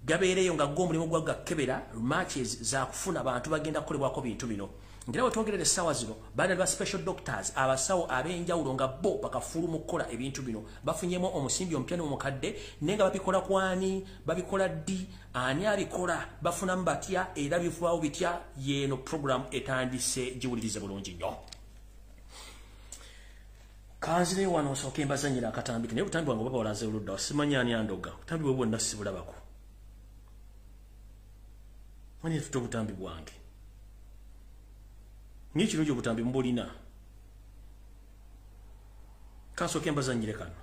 gabeereyo nga gw'omulimu gwa Kebera matches za kufuna abantu bagenda kukolebwako bintu bino ngera wetwogerera essaawa zino baana ba special doctors abasawo ab'enjawulo nga bo bakafulu mu kukola ebintu bino bafunyemu omusimbi omupya n'omukadde naye nga babikola kwani babikola ddi ani abikola bafunamu batya era bivaawo bitya yeeno program etandise giwulirize bulungi nnyo kanzire wano osooka embazanyira akatambi naye obutambi bwange oba bawalaze oludda simanyi ani andoga obutambi bwe bwonna sibulabako manye tuta obutambi bwange niye kirungi obutambi mbulina kansooka embazanyire kano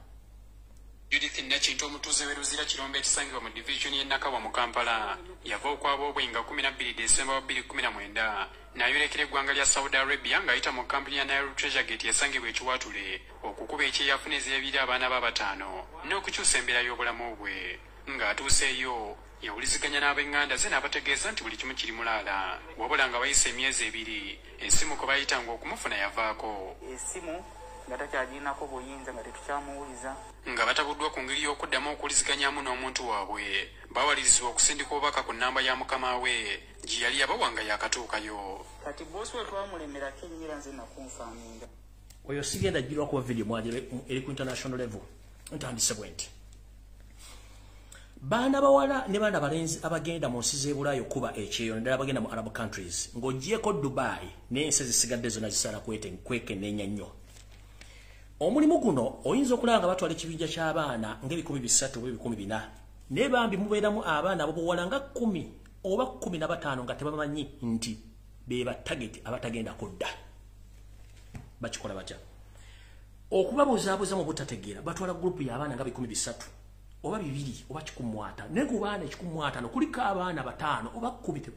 Judith Nakintu omutuuze w'Eruzira Kirombe ekisangibwa mu division y'e Nakawa mu Kampala yava okwaba obwenga 12 Desemba 2019 n'ayolekera eggwanga lya Saudi Arabia ng'ayita mu kampuni ya Nile Treasure Gate yasangibwa ekiwatule okukuba ekyeyafuna ezirabira abaana b'abataano n'okukyusa embeera y'obulamu bwe ng'atuuseeyo yawuliziganya n'ab'enganda ze n'abategeeza nti buli kimu kiri mulaala wabula nga bayise emyezi 2 essimu kwe bayitanga okumufuna yavaako essimu nga takyagirinako buyinza nga tetukyamuwuliza nga batabuddwa ku ngeri y'okuddamu okuliziganyamu n'omuntu waabwe bawalirizibwa okusindika obubaka ku nnamba ya mukama we gye yali yabawanga yakatuukayo kati boosi we twamulemerako ennyira nze nakunfaaminga oyo sigenda jjirwa kuba video mwagire eri ku international level ntandise bwe nti baana bawala ne baana balenzi abagenda mu nsi z'ebulaayi okuba ekyeyo naddala abagenda mu Arab countries ng'ogyeko Dubai n'ensi ezisigadde zonna zisala kwekenneenya nnyo omulimu guno oyinza okulaba nga batwala ekibinja ky'abaana nga300 oba 400 naye bambi mubeeramu abaana abobuwala nga 10 oba 15 nga tebamanyi nti be batageti abatagenda kudda bakikola batya okubabuzaabuza mu butategeera batwala gurupu y'abaana nga 300 oba 2 oba 150 naye ku baana 150 kuliko abaana 5 oba 10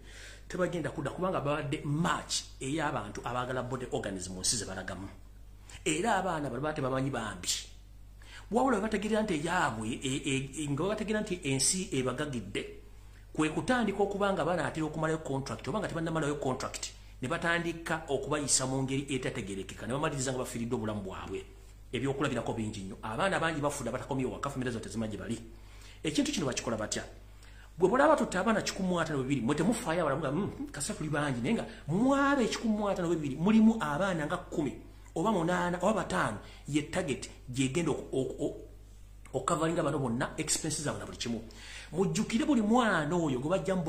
tebagenda kudda kubanga babadde match ey'abantu abaagala body organism mu nsi ze balagamu era abaana bali batebamanyi bambi wabula bategeera nti eyaabwe nga bategeera nti ensi ebagagidde kwe kutandika okubanga banaatera okumalayo contract oba nga tebannamalayo contract ne batandika okubayisa mu ngeri etategerekeka ne bamaliriza nga bafiiridde obulamu bwabwe ebyokulabirako bingi nnyo abaana bangi bafudde batakomyewo waka famire zo tezimanyi bali ekintu kino bakikola batya bwe mulaba tutte abaana 152 mwe temufaayo abalamu kasa tuli bangi naye nga mwabe 152 mulimu abaana nga 10 oba 8 oba 5 ye target gyegenda okukavalinga bano bonna expenses zaabwe na buli kimu mujjukire buli mwana oyo gwe bajjamu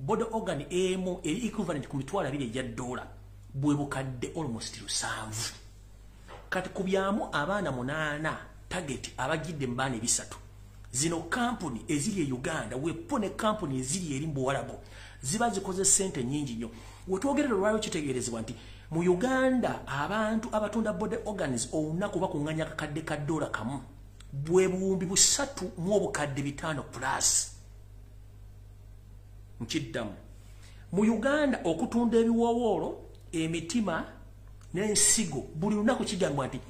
body organ emu eri equivalent ku $200 bwe bukadde almost 7 kati kubyamu abaana 8 target abajjidde mu baana 3 zino kampuni eziri e Uganda wepone kampuni eziri eri Mbuwalabu ziba zikoze sente nyingi nnyo wetwogerera lwaliro kitegeerezebwa nti mu Uganda abantu abatunda body organs olunaku bakunganya akakadde ka $1 kamu bwe buwumbi 3 mu obukadde 5 plus nkiddamu mu Uganda okutunda ebiwowoolo emitima n'ensigo buli lunaku kigambwa nti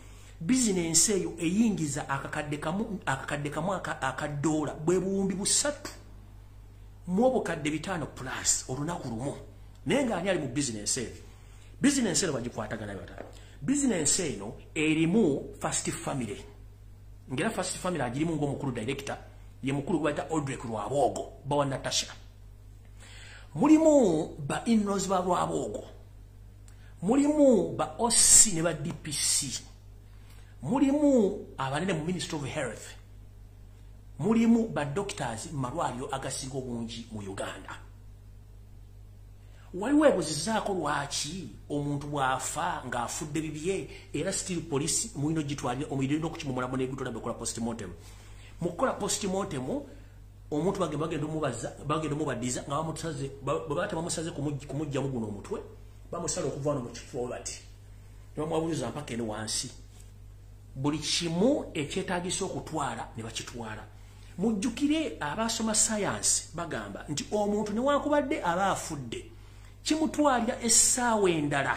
bizinensi eyo eyingiza akakadde kamu $1 bwe buwumbi 3 mu obukadde 5 plus olunaku lumu naye nga ani ali mu bizinensi eyo bizinensi eno bagikwatagana yota bizinensi eno erimu First Family ngera First Family agirimu ng'omukulu director ye mukulu gwaita Odrek Rwaboogo bawa Natasha mulimu ba in-laws ba Rwaboogo mulimu ba OC ne ba DPC mulimu abanene mu Ministry of Health, mulimu ba doctors malwaliro agasinga obungi mu Uganda. Waliwo ebuzizaako lwaki omuntu bwafa ng'afudde bibye era still police mulino gitwalira omuliro n'okukimumulamu n'ebitula bekola postmortem. Mukola postmortem omuntu bagenda omubadiza nga bamutaze babata bamusaze kumujja mu guno omutwe bamusala okuva no mu kifo bati. Bamwabuliza mpaka ene wansi. Buli kimu ekyetaagisa okutwala ne bakitwala. Mujjukire abasoma science bagamba nti omuntu newankubadde aba afudde kimutwalira essaawa endala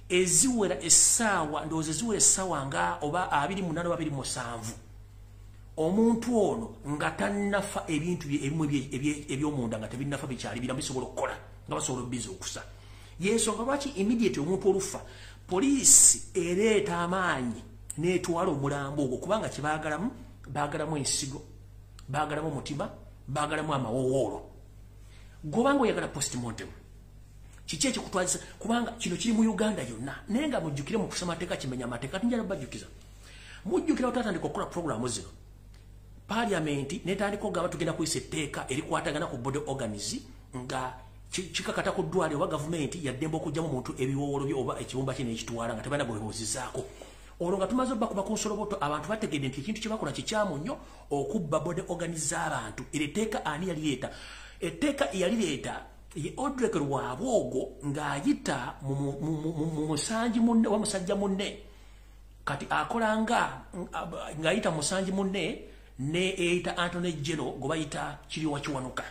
eziwera essaawa ndowooza eziwera essaawa nga oba 28 oba 27 omuntu ono nga tannafa ebintu ebimu eby'omunda nga tebinnafa bikyali biramu bisobola okukola nga basobola obbiza okusa. Yensonga lwaki immediate omuntu olufa poliisi ereeta amaanyi n'etwala omulambo ogwo kubanga kyebaagalamu baagalamu ensigo, baagalamu omutima, baagalamu amawowoolo. Gobanga oyagala postmortem kiki ekikutwalisa kubanga kino kiri mu Uganda yonna naye nga mujjukire mu kusoma mateeka kimenya amateeka tinjala bajjukiza. Mujjukire otatandika okukola programu zino. Parliament netandika ogamba tugenda kuyisa etteeka erikwatagana ku body organs nga kikakata ku ddwaliro oba gavumenti yaddemba okugyamu omuntu ebiwoowolo bye oba ekibumba kye n'ekitwala nga tebalina bwebuuzizaako. Olwo nga tumaze okuba ku nsoloboto abantu bategedde nti ekintu kye bakola kikyamu nnyo okubba body organs z'abantu. Ero etteeka ani yalireeta? Etteeka yalireeta ye Odrek Lwabwogo ng'ayita mu musanji munne oba musajja munne kati akola ng'ayita musanji munne ne eyita Anthony General gwe bayita Kiriwa Kiwanuka.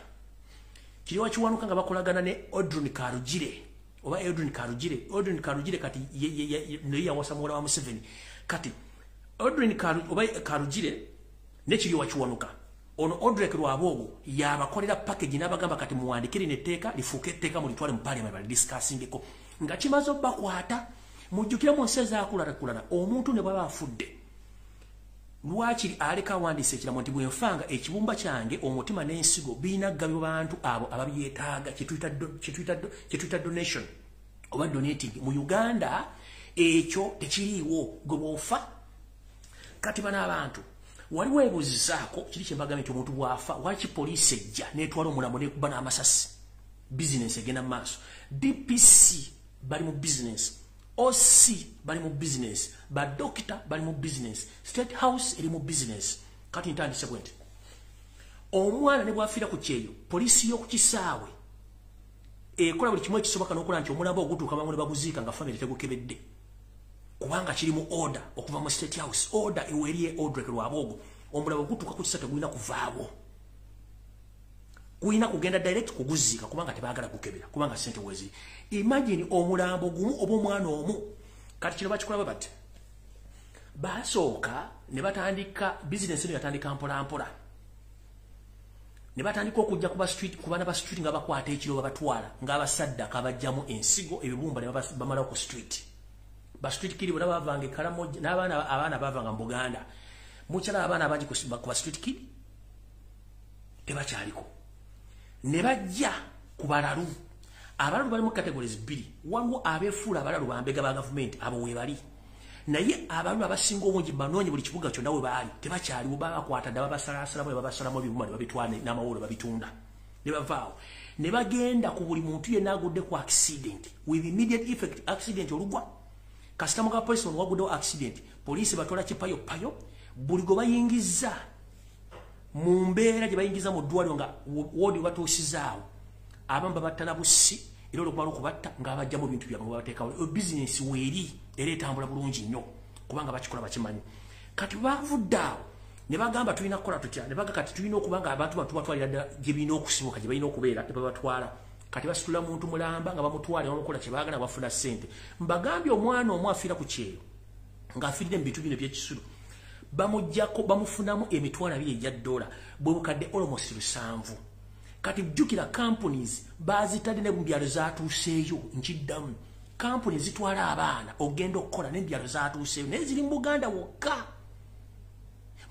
Kiriwa Kiwanuka nga bakolagana ne Odrin Karugire oba Odrin Karugire. Odrin Karugire kati ye yawasa muwala wa Museveni. Kati Odrin Karugire ne Kiriwa Kiwanuka ono Odrek Lwabwogo yabakolera package n'abagamba kati muwandikire netteeka lifuuke etteeka mulitwale mu parliament bali discussingeko nga kimaze bakwata. Mujjukire mu nsi ezaakulala omuntu ne bwaba afudde lwaki aleka awandiisa ekiramu nti bwenfanga ekibumba kyange omutima n'ensigo birina gabyo bantu abo ababyetaaga kyetuyita donation oba donating. Mu Uganda ekyo tekiriiwo gwe bwofa. Kati bano abantu waliwo ebuzizaako kiri kye mbagambye nti omuntu bwafa waki poliisi ejja n'etwala omulambo n'ekuba n'amasasi bizinesi egenda mu maaso. DPC bali mu bizinesi, OC bali mu business, ba doctor bali mu business, State House eri mu business. Kati ntandise bwenti omwana ne bwafira ku kyeyo poliisi y'okukisaawe ekola buli kimu ekisoboka n'okola nti omulambo ogutuuka bamu ne baguziika nga family tegukebedde kubanga kiri mu order okuva mu State House. Order eweriye Odrek Lwabwogo omulambo ogutuuka ku kisatu gulina kuvaawo, gulina kugenda direct kuguziika kubanga tebaagala gukebera kubanga sente wezi. Imagine omulambo gumu oba omwana omu. Kati kino bakikola bati basooka ne batandika business eno yatandika mpola ne batandika okujja ku baana ba street nga bakwata ekiro babatwala ng'abasadda kabajjamu ensigo ebibumba ne bamala ku street. Ba street kid bonna bavanga Karamoja n'abaana bavanga mu Buganda. Mukyala abaana abangi ku ba street kid tebakyaliko. Ne bajja ku balalu. Abalalu bali mu categories bbiri. Waliwo abeefuula abalalu bambega ba gavumenti abo we bali. Naye abalalu abasinga obungi banoonye buli kibuga kyonna we baali tebakyaliwo babakwata dda babasalaasalamu ne babasalamu ebibuma ne babitwala n'amawolo babitunda ne bavaawo ne bagenda ku buli muntu yenna agudde ku accident with immediate effect. Accident olugwa kasita muga police waguddewo accident poliisi batwala kipayo buli gwe bayingiza mu mbeera gye bayingiza mu ddwaliro nga wodi batuusizaawo abamu babattana bussi era olwokumala okubatta ng'abajjamu ebintu byabwe babateekawo. Bizinesi weeri era etambula bulungi nnyo kubanga bakikola bakimanyi. Kati bavudde awo ne bagamba tulina kukola tutya ne baga kati tulina okuba nga abantu batwalira ddala gye birina okusibuka gye balina okubeera ne babatwala. Kati basitula muntu mulamba nga bamutwala bamukola kye baagala bafuna ssente. Mbagambye omwana omu afiira ku kyeyo ng'afiirire mu bintu bino eby'ekisulo bamujjako bamufunamu emitwalo 2 ejja $, bwe bukadde almost 7. Kati jjukira companies bazitadde ne mu byalo zaatuuseeyo nkiddamu. Companies zitwala abaana ogenda okukola n'ebyalo zaatuuseeyo naye ziri mu Buganda wokka.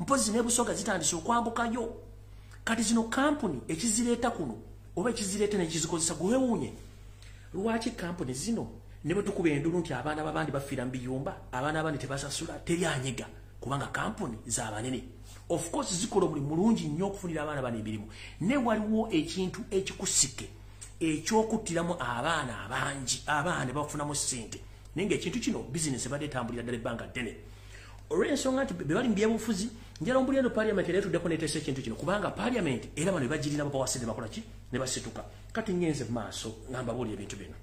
Mpozi ne Busoga zitandise okwambukayo. Kati zino company ekizireeta kuno oba ekizireeta n'ekizikozesa gwewuunye lwaki company zino ne bwe tukuba endulu nti abaana babandi bafiira mu biyumba abaana abandi tebasasula teri anyiga kubanga kampuni z'abanene of course zikola omulimu mulungi nnyo okufunira abaana bano emirimu ne waliwo ekintu ekikusike ekyokuttiramu abaana abangi abaana bafunamu ssente naye ng'ekintu kino bizinesi ebadde etambulira ddala ebbanga ddene olw'ensonga nti be bali mu byebufuzi njala ombulira eno paliamenti era etuddeko neeteesa ekintu kino kubanga paliamenti era bano bebagirina babawase ne bakola ki ne basituka kati ngenze mu maaso nga mbabuulira ebintu bino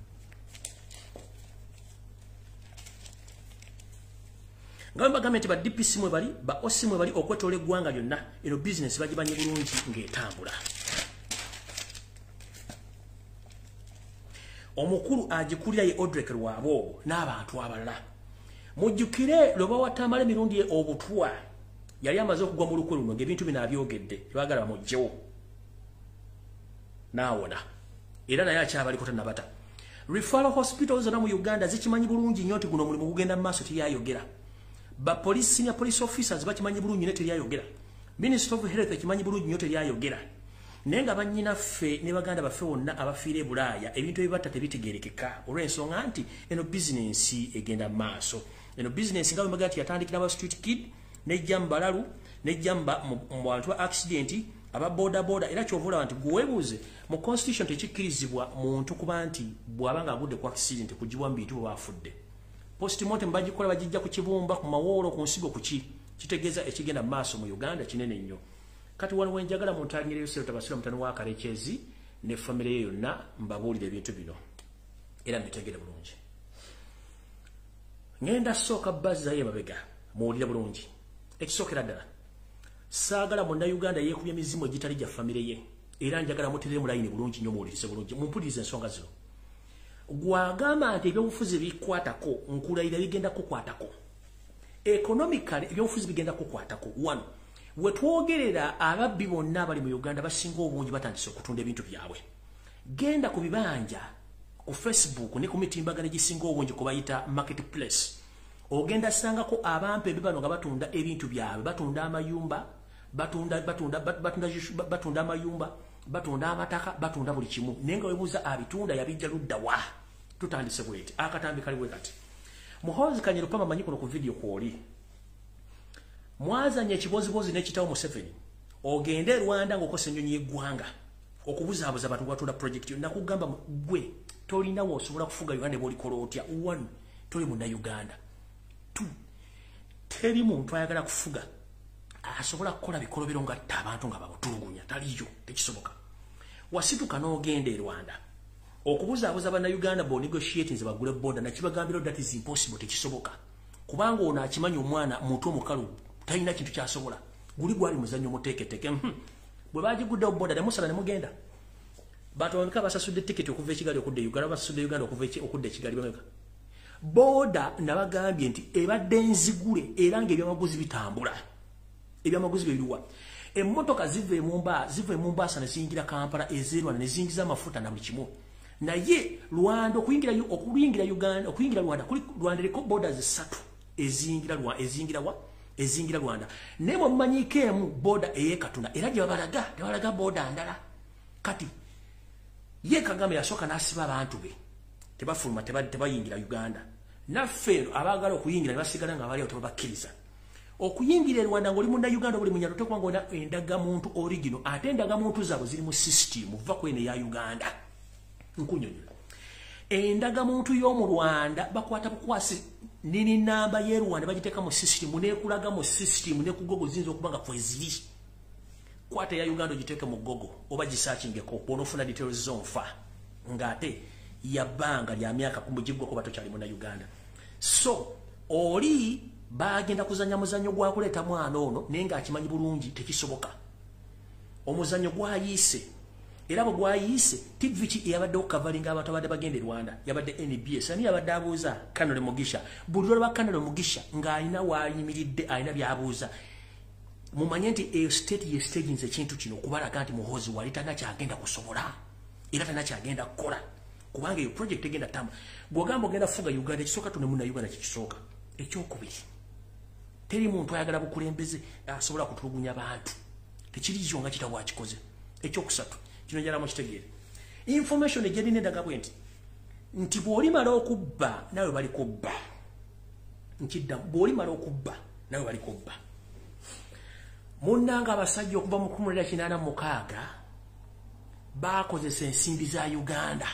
nga bagambye nti ba DPC mwe bali ba OC mwe bali okwetoola eggwanga lyonna eno bizinesi bagibanye bulungi ng'etambula omukulu agikulira ye Odrek Lwaboobo n'abantu abalala mujjukire lwe bawatamala emirundi obutwa yali amaze okugwa mu lukwe luno ng'ebintu bino abyogedde tebagala bamugjewo n'awona era naye akyabaliko tannabata referral hospitals zonna mu Uganda zikimanyi bulungi nnyo nti guno omulimu gugenda mu maaso teryayogera senior police officers bakimanyi bulungi nnyo teryayogera Minister of Health ekimanyi bulungi nnyo teryayogera naye nga bannyinaffe ne baganda baffe wonna abafiira e Bulaaya ebintu ebibatta tebitegeerekeka olw'ensonga nti eno bizinensi egenda mu maaso eno bizinensi nga bwembaga nti yatandikira aba street kid nejja mu balalu nejja mu bantu ba accident aba boda era kyova olaba nti gweweebuuze mu constitution tekikkirizibwa muntu kuba nti bw'aba nga agudde ku accident kugibwa mu bintu bwe baafudde postmortem bagikola bagijja ku kibumba ku mawoolo ku nsigo kuki kitegeeza ekigenda mu maaso mu Uganda kinene nnyo kati wano wenjagala mu ntangiriro y'Osero Tabasira mutano wa Kalechezi ne famire ye yonna mbabuulire ebintu bino era mbitegere bulungi ngenda sooka bazza ye mabega muwulire bulungi ekisookera ddala saagala Munnayuganda yeekubya emizimu egitali gya famire ye era njagala muterere mu layini bulungi nnyo muwulirize bulungi mumpulirize ensonga zino gwagamba nti ebyobufuzi bikwatako nkulayira bigenda kukwatako economically ebyobufuzi bigenda kukwatako one wetwogerera ababbi bonna abali mu Uganda basinga obungi batandise okutunda ebintu byabwe genda ku bibanja ku Facebook ne ku mitimbagano egisinga obungi kubayita marketplace ogenda sangako abampe bibano nga batunda ebintu byabwe batunda amayumba batunda amayumba batunda amataka batunda buli kimu naye nga webuuza abitunda yabijja ludda wa tutandise bweti akatambi kali bwe kati Muhoozi Kanyerupama manyi kuno ku video kwoli mwazanya ekibozibozi n'ekitawo Museveni ogende Rwanda ng'okosa ennyonyi y'eggwanga okubuzaabuza abantu batunda project yo nakugamba gwe tolinawo osobola kufuga Uganda bw'olikola otya one toli Munnayuganda two teri muntu ayagala kufuga asobola kukola bikolobero ngatta abantu nga babutulugunya taliyo tekisoboka wasituka n'ogenda e Rwanda okubuzaabuza Bannayuganda bo negotiating bagule border nakibagambira that is impossible tekisoboka kubanga ono akimanyi omwana muto omukalu talina kintu kyasobola guli gwali muzannyo muteeketeke bwe bagigudde border ne musala ne mugenda bantu bameka basasudde tiketi okuva ekigali okudde Uganda basasudde Uganda okudde ekigali bameka border nabagambye nti ebadde nzigule era ng'ebyamaguzi bitambula ebyamaguzi biriwa emmotoka zive mu Mombasa ne ziyingira Kampala ezerwana ne ziyingiza amafuta na buli kimu naye Rwanda okuyingira Uganda okuyingira Rwanda kuli Rwanda liko borders 3 ezingira Rwanda ne mu manyike emu border eyekatuna era gye babalaga border ndala kati ye Kagame yasooka n'asiba abantu be tebafuluma tebayingira Uganda naffe abaagala okuyingira ne basigala nga bali tebabakkiriza okuyingira Rwanda ng'oli Munnayuganda buli munyalo tekwanga ona endagamuntu original ate endagamuntu zaabwe ziri mu system uva kwene ya Uganda nkunyonyola endagamuntu y'omu Rwanda bakwata bukwasi nini namba ye Rwanda bagiteeka mu system neekulaga mu system ne ku Google zinza okubanga kweziri kwata ya Uganda ogiteeke mu Google oba gisearchingeko bw'onofuna details zonfa ng'ate yabbanga lya myaka 10 giggwako batokyali Munnayuganda so oli bagenda kuzanya muzanyo gwa kuleeta mwana ono naye ng'akimanyi bulungi tekisoboka omuzanyo gwayise era bwe gwayise TVC eyabadde okukavalinga abantu abadde bagenda e Rwanda yabadde NBS ani yabadde abuuza Kanole Mugisha buli lwa Kanole Mugisha ng'alina w'ayimiridde alina by'abuuza mumanye nti eyo state ye staging ekintu kino okubalaga nti Muhoozi wali talina kyagenda kusobola era talina kyagenda kukola kubanga eyo project egenda tama bw'ogamba ogenda kufuga Uganda ekisooka tune Munnayuganda kikisooka ekyokubiri teri muntu ayagala bukulembeze asobola kutulugunya abantu tekiriyo nga kitawo akikoze ekyokusatu kino njala mu kitegeere information ejeri nendaga bwenti nti bw'olimala okubba nawe bali kubba. Nkidda bw'olimala okubba nawe bali kubba. Munnanga abasajja okuva mu 1986 baakozesa ensimbi za Uganda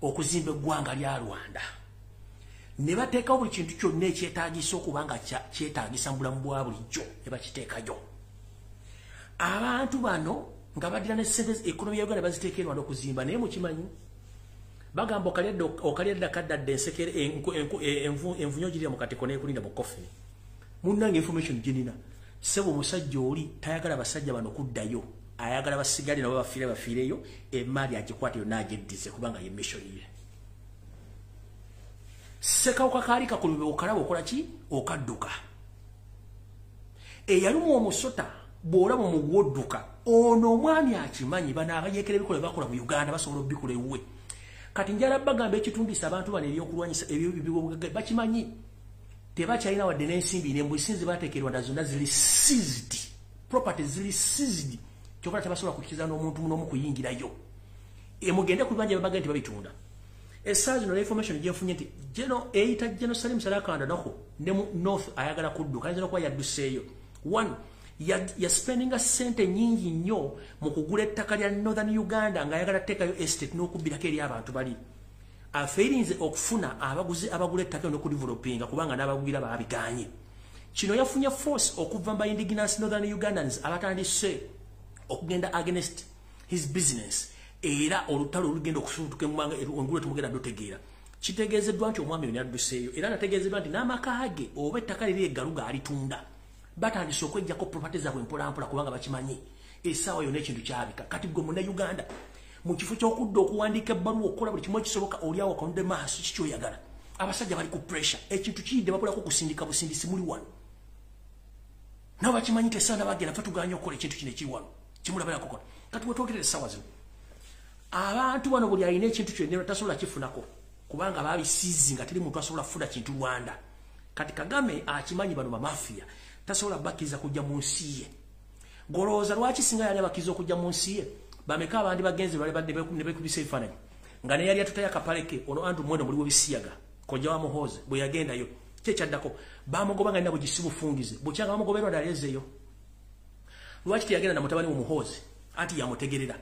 okuzimba eggwanga lya Rwanda. Ne bateekawo buli kintu kyonna ekyetaagisa okuba nga kyetaagisa mu bulamu bwa bulijjo ne bakiteekayo. Abantu bano nga badira ne ssente ekonomi ya Uganda baziteeka Rwanda okuzimba naye mukimanyi bagamba okalyadda kaddadde ensekere envunyo girira mu kateko n'ekulinda mu kofi. Munnanga information gyenina sebo omusajja oli tayagala basajja bano kuddayo, ayagala basigale nabo bafiireyo emaali agikwate yonna agyeddize kubanga ye missionary. Sekawuka kaali kakulube okalaba okola ki okadduka. Eyalimu omusota bw'olaba omugwodduka ono omwami akimanyi bano abayeekera ebikola bakola mu Uganda basobola obbikola ewuwe. Kati njala bagamba ekitundisa abantu bano ebyokulwanyisa ebyobibigo bakimanyi. Tebakyalina wadde n'ensimbi n'embusinzi bateekerwa Rwanda zonna ziri seized. Property ziri seized. Kyokka tebasobola kukkiriza n'omuntu n'omu kuyingirayo. Mugende ku bibanja babaga nti babitunda. Essaazi no information gyenfunye nti eyita General Salim Salakanda nako ne mu North ayagala kudduka ayinza okuba yadduseeyo. One, ya spending sente nyingi nnyo mu kugula ettaka lya Northern Uganda ng'ayagala teekayo estate n'okubbirako eri abantu bali. Afeirinze okufuna abaguzi abagula ettaka n'okudevelopinga kubanga n'abagugira baabiganye. Kino yafunye force okuva mu indigenous Northern Ugandans abatandise okugenda against his business. Era olutalo olugenda okusuutuka emmanga engulu tumugenda dotegeera. Kitegeezeddwa nti omwami ono yadduseeyo era nategeezeddwa nti n'amaka ge oba ettaka liri eggaluga alitunda. Batandise okweggyako property zaabwe mpolampola kubanga bakimanyi essaawa yonna ekintu kyabika. Kati gwe munna Uganda mu kifo ky'okudda okuwandiika ebbaluwa okukola buli kimu ekisoboka oli awo akonde maaso kikyoyagala. Abasajja bali ku pressure ekintu kiyidde bakolako kusindika busindisi muli wano. Nabo bakimanyi tesaana bagenda fe tuganye okukola ekintu kino ekiri wano kimulabira kukola. Kati wetwogerera essaawa zino abantu bano buli alina ekintu kyonna tasobola kifunako kubanga baabisiizi nga teri muntu asobola kufuna kintu Rwanda. Kati Kagame akimanyi bano bamafiya tasobola bakkiriza kujja mu nsi ye. Golowooza lwaki singa yali abakkiriza okujja mu nsi ye bameka abandi bagenzi ne bekubisa ebifaananyi nga ne yali atutayo akapaleke ono Andrew Mwendo muliwo bisiyaga kojja wa Muhoozi bwe yagendayo kyekyaddako bamugoba nga nina bugisi bufungize bukyanga bamugoberwa ndaleezeeyo. Lwaki teyagenda na mutabani wa Muhoozi anti yamutegerera?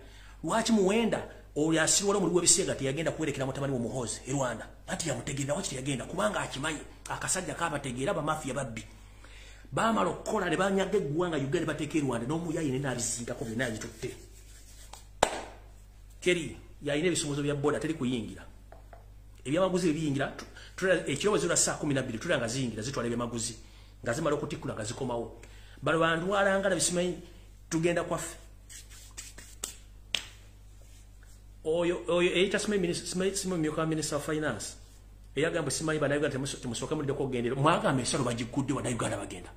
Lwaki Muwenda oyo asirwala muliwo bisiyaga teyagenda kuwerekera mutabani wa Muhoozi e Rwanda anti yamutegerera? Lwaki teyagenda? Kubanga akimanyi akasajja kabategeera bamafiya babbi bamala okukola ne banyaga eggwanga Uganda ne bateeka e Rwanda n'omuyayi ne n'abizingako byonna yagitutte. Keri yalina ebisumbuzo bya boda teri kuyingira. Ebyamaguzi biyingira ekirowoozo lwa saa 12 tulira nga ziyingira zitwala ebyamaguzi nga zimala okutikkula nga zikomawo. Bano bantu walangala bisimanyi tugenda kwaffe. Oyo eyita simanyi myuka Minister of Finance eyagamba simanyi bannayuganda temusooke mulidde okwogendera mwagamba ensalo bagigudde bannayuganda bagenda.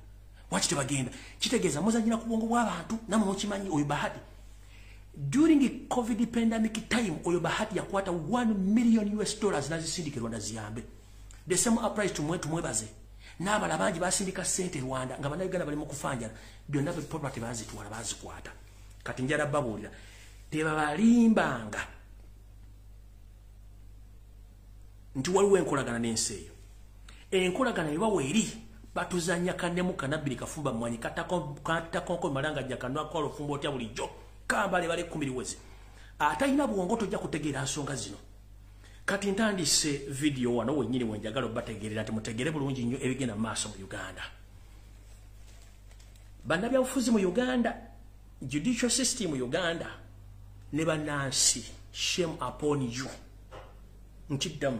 Lwaki tebagenda? Kitegeeza muzanyira ku bwongo bw'abantu namwe mukimanyi oyo Bahati. During the COVID pandemic time, oyo Bahati yakwata $1 million nazisindike Rwanda ziyambe. The same applies to mwebaze. N'abala bangi basindika ssente Rwanda nga bannayuganda bali mu kufanjala byonna property bazitwala bazikwata. Kati njala babuulira tebabalimbanga nti waliwo enkolagana n'ensi eyo. Enkolagana ebawo eri batuzanya kannemu kanabiri kafumba mwanyi katakonko malanga jakanwa kwa lufumbo otya bulijjo kambale bale 10 liwezi atayina bwongo tojja kutegeera nsonga zino. Kati ntandise video wano wenyini wenjagala obategeerera ati mutegere bulungi nnyo ebigenda mu maaso mu Uganda. Bannabyabufuzi mu Uganda, judicial system mu Uganda ne bannansi, shame upon you. Nkiddamu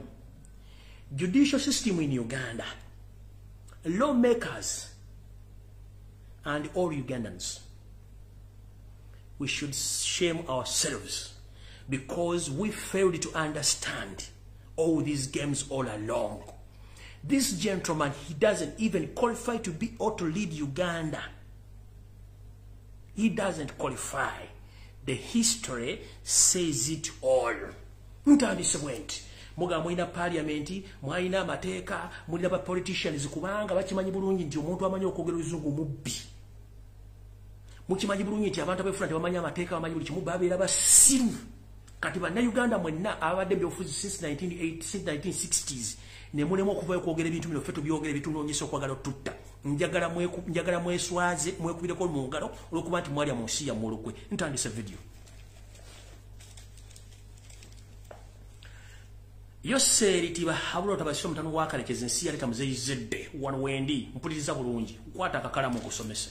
judicial system in Uganda, lawmakers and all Ugandans, we should shame ourselves because we failed to understand all these games all along. This gentleman, he doesn't even qualify to be or to lead Uganda. He doesn't qualify. The history says it all. Ntandise bwenti muga mwina parliament, mwina mateeka, mwina ba politicians kubanga bakimanyi bulungi nti omuntu amanyi okwogera oluzungu mubbi. Mukimanyi bulungi nti abantu abefuna tebamanyi amateeka bamanyi buli kimu babeera basiru. kati bannayuganda mwenna abadde byofuzi since 1960s ne mulemu okuvayo kwogera ebintu bino ffe tubyogere bitunoonyesa okwagala otutta njagala mweswaze mwekubireko mu ngalo olwokuba nti mwalya mu nsi yammwe olukwe ntandise video Yoseri Tibahabula tabasoma mutano wakalekeza ensi yaleta muzeyizedde wano wendi mpuliriza bulungi kwata akakalamu okusomese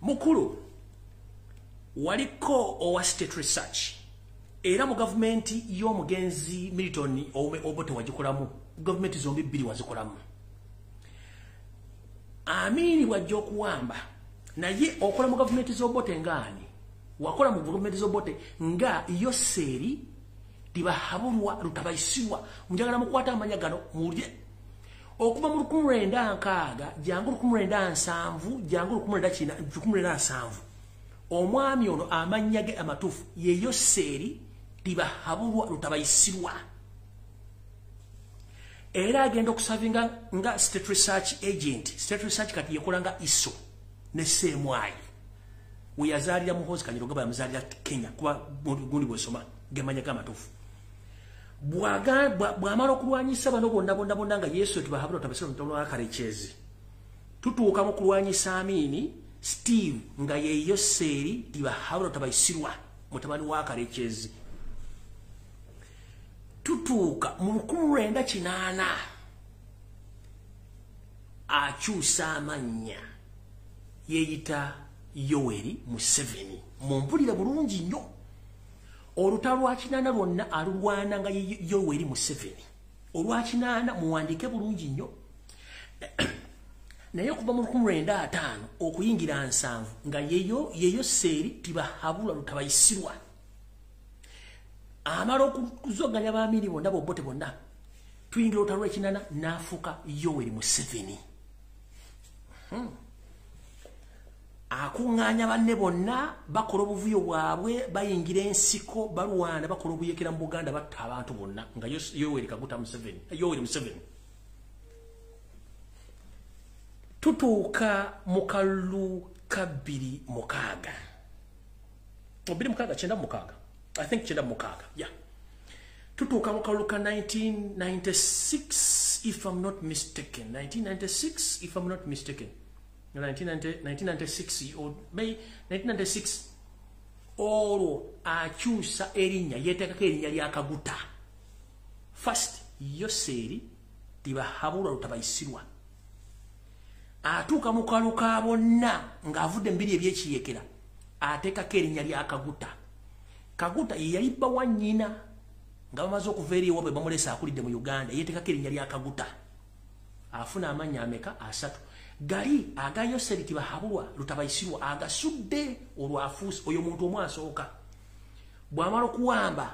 mukulu waliko owa state research era mu government y'omugenzi Milton Obote wagikolamu government zombi bbiri wazikolamu Amini wajja okuwamba naye okola mu government z'Obote ngani wakola mu government z'Obote nga Yoseri Tibahabulwa lutabayisibwa njagala mukwata amanya gano mulye okuba mu 1996 jangu 1997 jangu 1997 omwami ono amanya ge amatufu ye Yoseri Tibahabulwa lutabayisibwa era agenda okusavinga nga state research agent state research kati yekolanga ISO ne semwai uyazalira muhozi kanyiro gaba yamuzalira Kenya kuba gundi bwesoma gemanya ga amatufu bwamala okulwanyisa bano bonna nga Yesu Tibahabulwa tabasira mutolo wakarekezi tutuuka mu kulwanyisa Amini Steve nga ye Yoseri Tibahabulwa tabayisirwa mutabani wakarekezi tutuuka mu 1980 akyusa amanya yeyita Yoweri Museveni mumpulire bulungi nnyo olutalo kinana lwonna alulwana nga Yoweri Museveni olwakinana muwandike bulungi nnyo naye kuva mu 1995 okuyingira 7 nga Yoseri Tibahabulwa lutabayisirwa amalo kuzoganya baamiri bonna Obote bonna tuyingira olutalo kinana nafuka Yoweri Museveni akunganya banne bonna bakola obuvuyo bwabwe bayingira ensiko balwana bakola obuyekera mu Buganda batta abantu bonna nga Yoweri Museveni tutuuka mu kalulu kabiri mukaaga I think chenda mukaaga yeah tutuuka mu kalulu ka 1996 if I'm not mistaken 1996 or May 1996 oro akyusa erinnya yetekako erinnya lya Kaguta first Yoseri Tibahabulwa lutabayisirwa atuuka mu kalulu ka bonna ng'avudde mbiri ebyekiyekera ateekako erinnya lya Kaguta ye yali bba wa nnyina nga bamaze okuva eri ewabwe bamulesa akulidde mu Uganda yetekako erinnya lya Kaguta afuna amanya ameka 3 gali aga Yoseri Tibahabulwa lutabayisirwa agasudde olwafuusi oyo muntu omwe asooka bw'amala okuwamba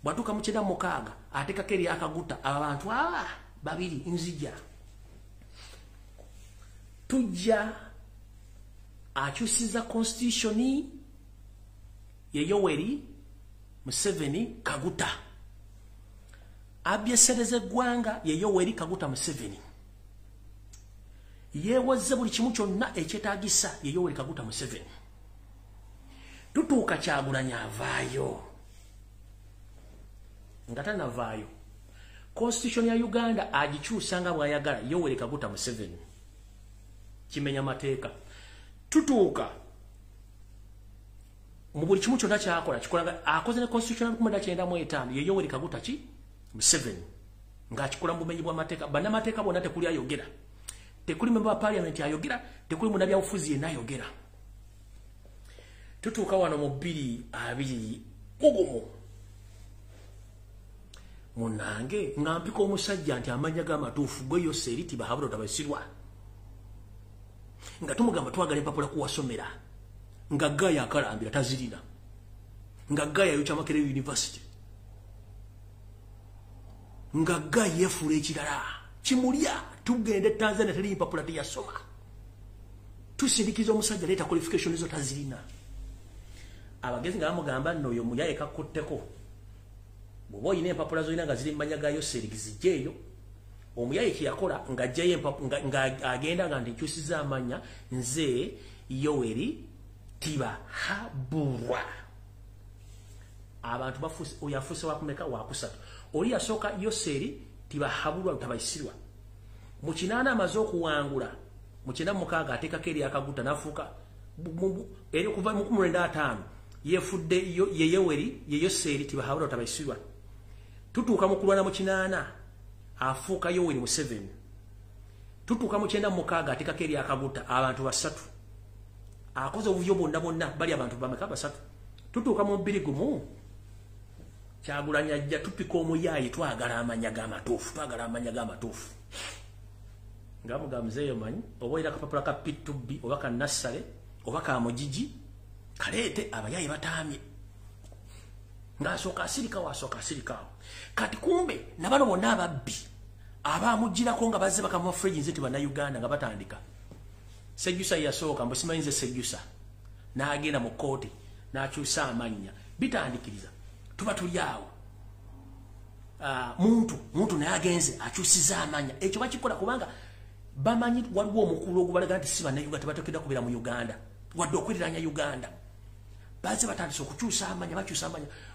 bwatuuka mu kyenda mukaaga ateekako eri Kaguta abantu babiri nzija tujja akyusiza constitution ye Yoweri Museveni Kaguta abyesereze eggwanga ye Yoweri Kaguta Museveni yewaze buli kimu kyonna ekyetaagisa ye Yoweri Kaguta Museveni tutuuka Kyagulanyi avaayo nga tanavaayo constitution ya Uganda agikyusa nga bw'ayagala Yoweri Kaguta Museveni kimenya mateeka tutuuka mu buli kimu kyonna kyakola kikolaga akoze ne constitution ya 1995 ye Yoweri Kaguta Museveni ng'akikola mu bumenyi bw'amateeka bannamateeka bonna tekuli ayogera tekuli member wa parliament ayogera tekuli munabya ufuzi yenna ayogera tutuuka wano mu 2 mugumu munange ngampika omusajja nti amanya g'amatuufu gwe Yoseri Tibahabulwa lutabayisirwa nga tumugamba twagala empapula kuwasomera nga Gaya akalambira tazirina nga Gaya yocha Makerere University nga Gaya yefuula ekirala kimulya tugende Tanzania teri mpapula teyasoma tusindikiza omusajja leeta qualification zo tazirina abagezi nga bamugamba nno oyo muyaye kakutteko bw'oba oyina empapula zolina nga ziri mu manya ga Yoseri zijjeeyo omuyaye kyeyakola nga ajjayo nga agenda nga nkyusiza amanya nze Yoweri Tibahabulwa abantu bafuse oyafuse wakumeka wakusatu oli yasoka Yoseri tibahabulwa lutabayisirwa mu kinana amaze okuwangula mu kinana mukaga ateka keri akaguta nafuka eri kuva mu 15 yefudde ye Yoseri tibahabulwa lutabayisirwa tutuka mu kulwana mu kinana afuka Yoweri Museveni tutuka mu kyenda mukaga ateka keri akaguta abantu basatu akoze obuvyo bonna bali abantu bameka basatu tutuka mu 2 Kyagulanyi ajja tupika omuyayi twagala amanya g'amatuufu ngamuga mzeeyo manyi oba era kapapula ka P2B oba ka Nassale oba ka Mujiji kaleete abayayi bataamye ng'asooka asirika kati kumbe nabano bonna ababbi abamugirako nga bazze bakamuwa fridge nze Bannayuganda nga batandika Sejjusa yasooka mbu simanyi nze Sejjusa n'agenda mu kooti n'akyusa amannya bitandikiriza tuba tuli awo muntu naye agenze akyusiza amanya ekyo bakikola kubanga bamanyi waliwo omukulu ogubalaga nti si Bannayuganda tebatokedwa kubeera mu Uganda wadde okweriranya Uganda baze batandise okukyusa amanya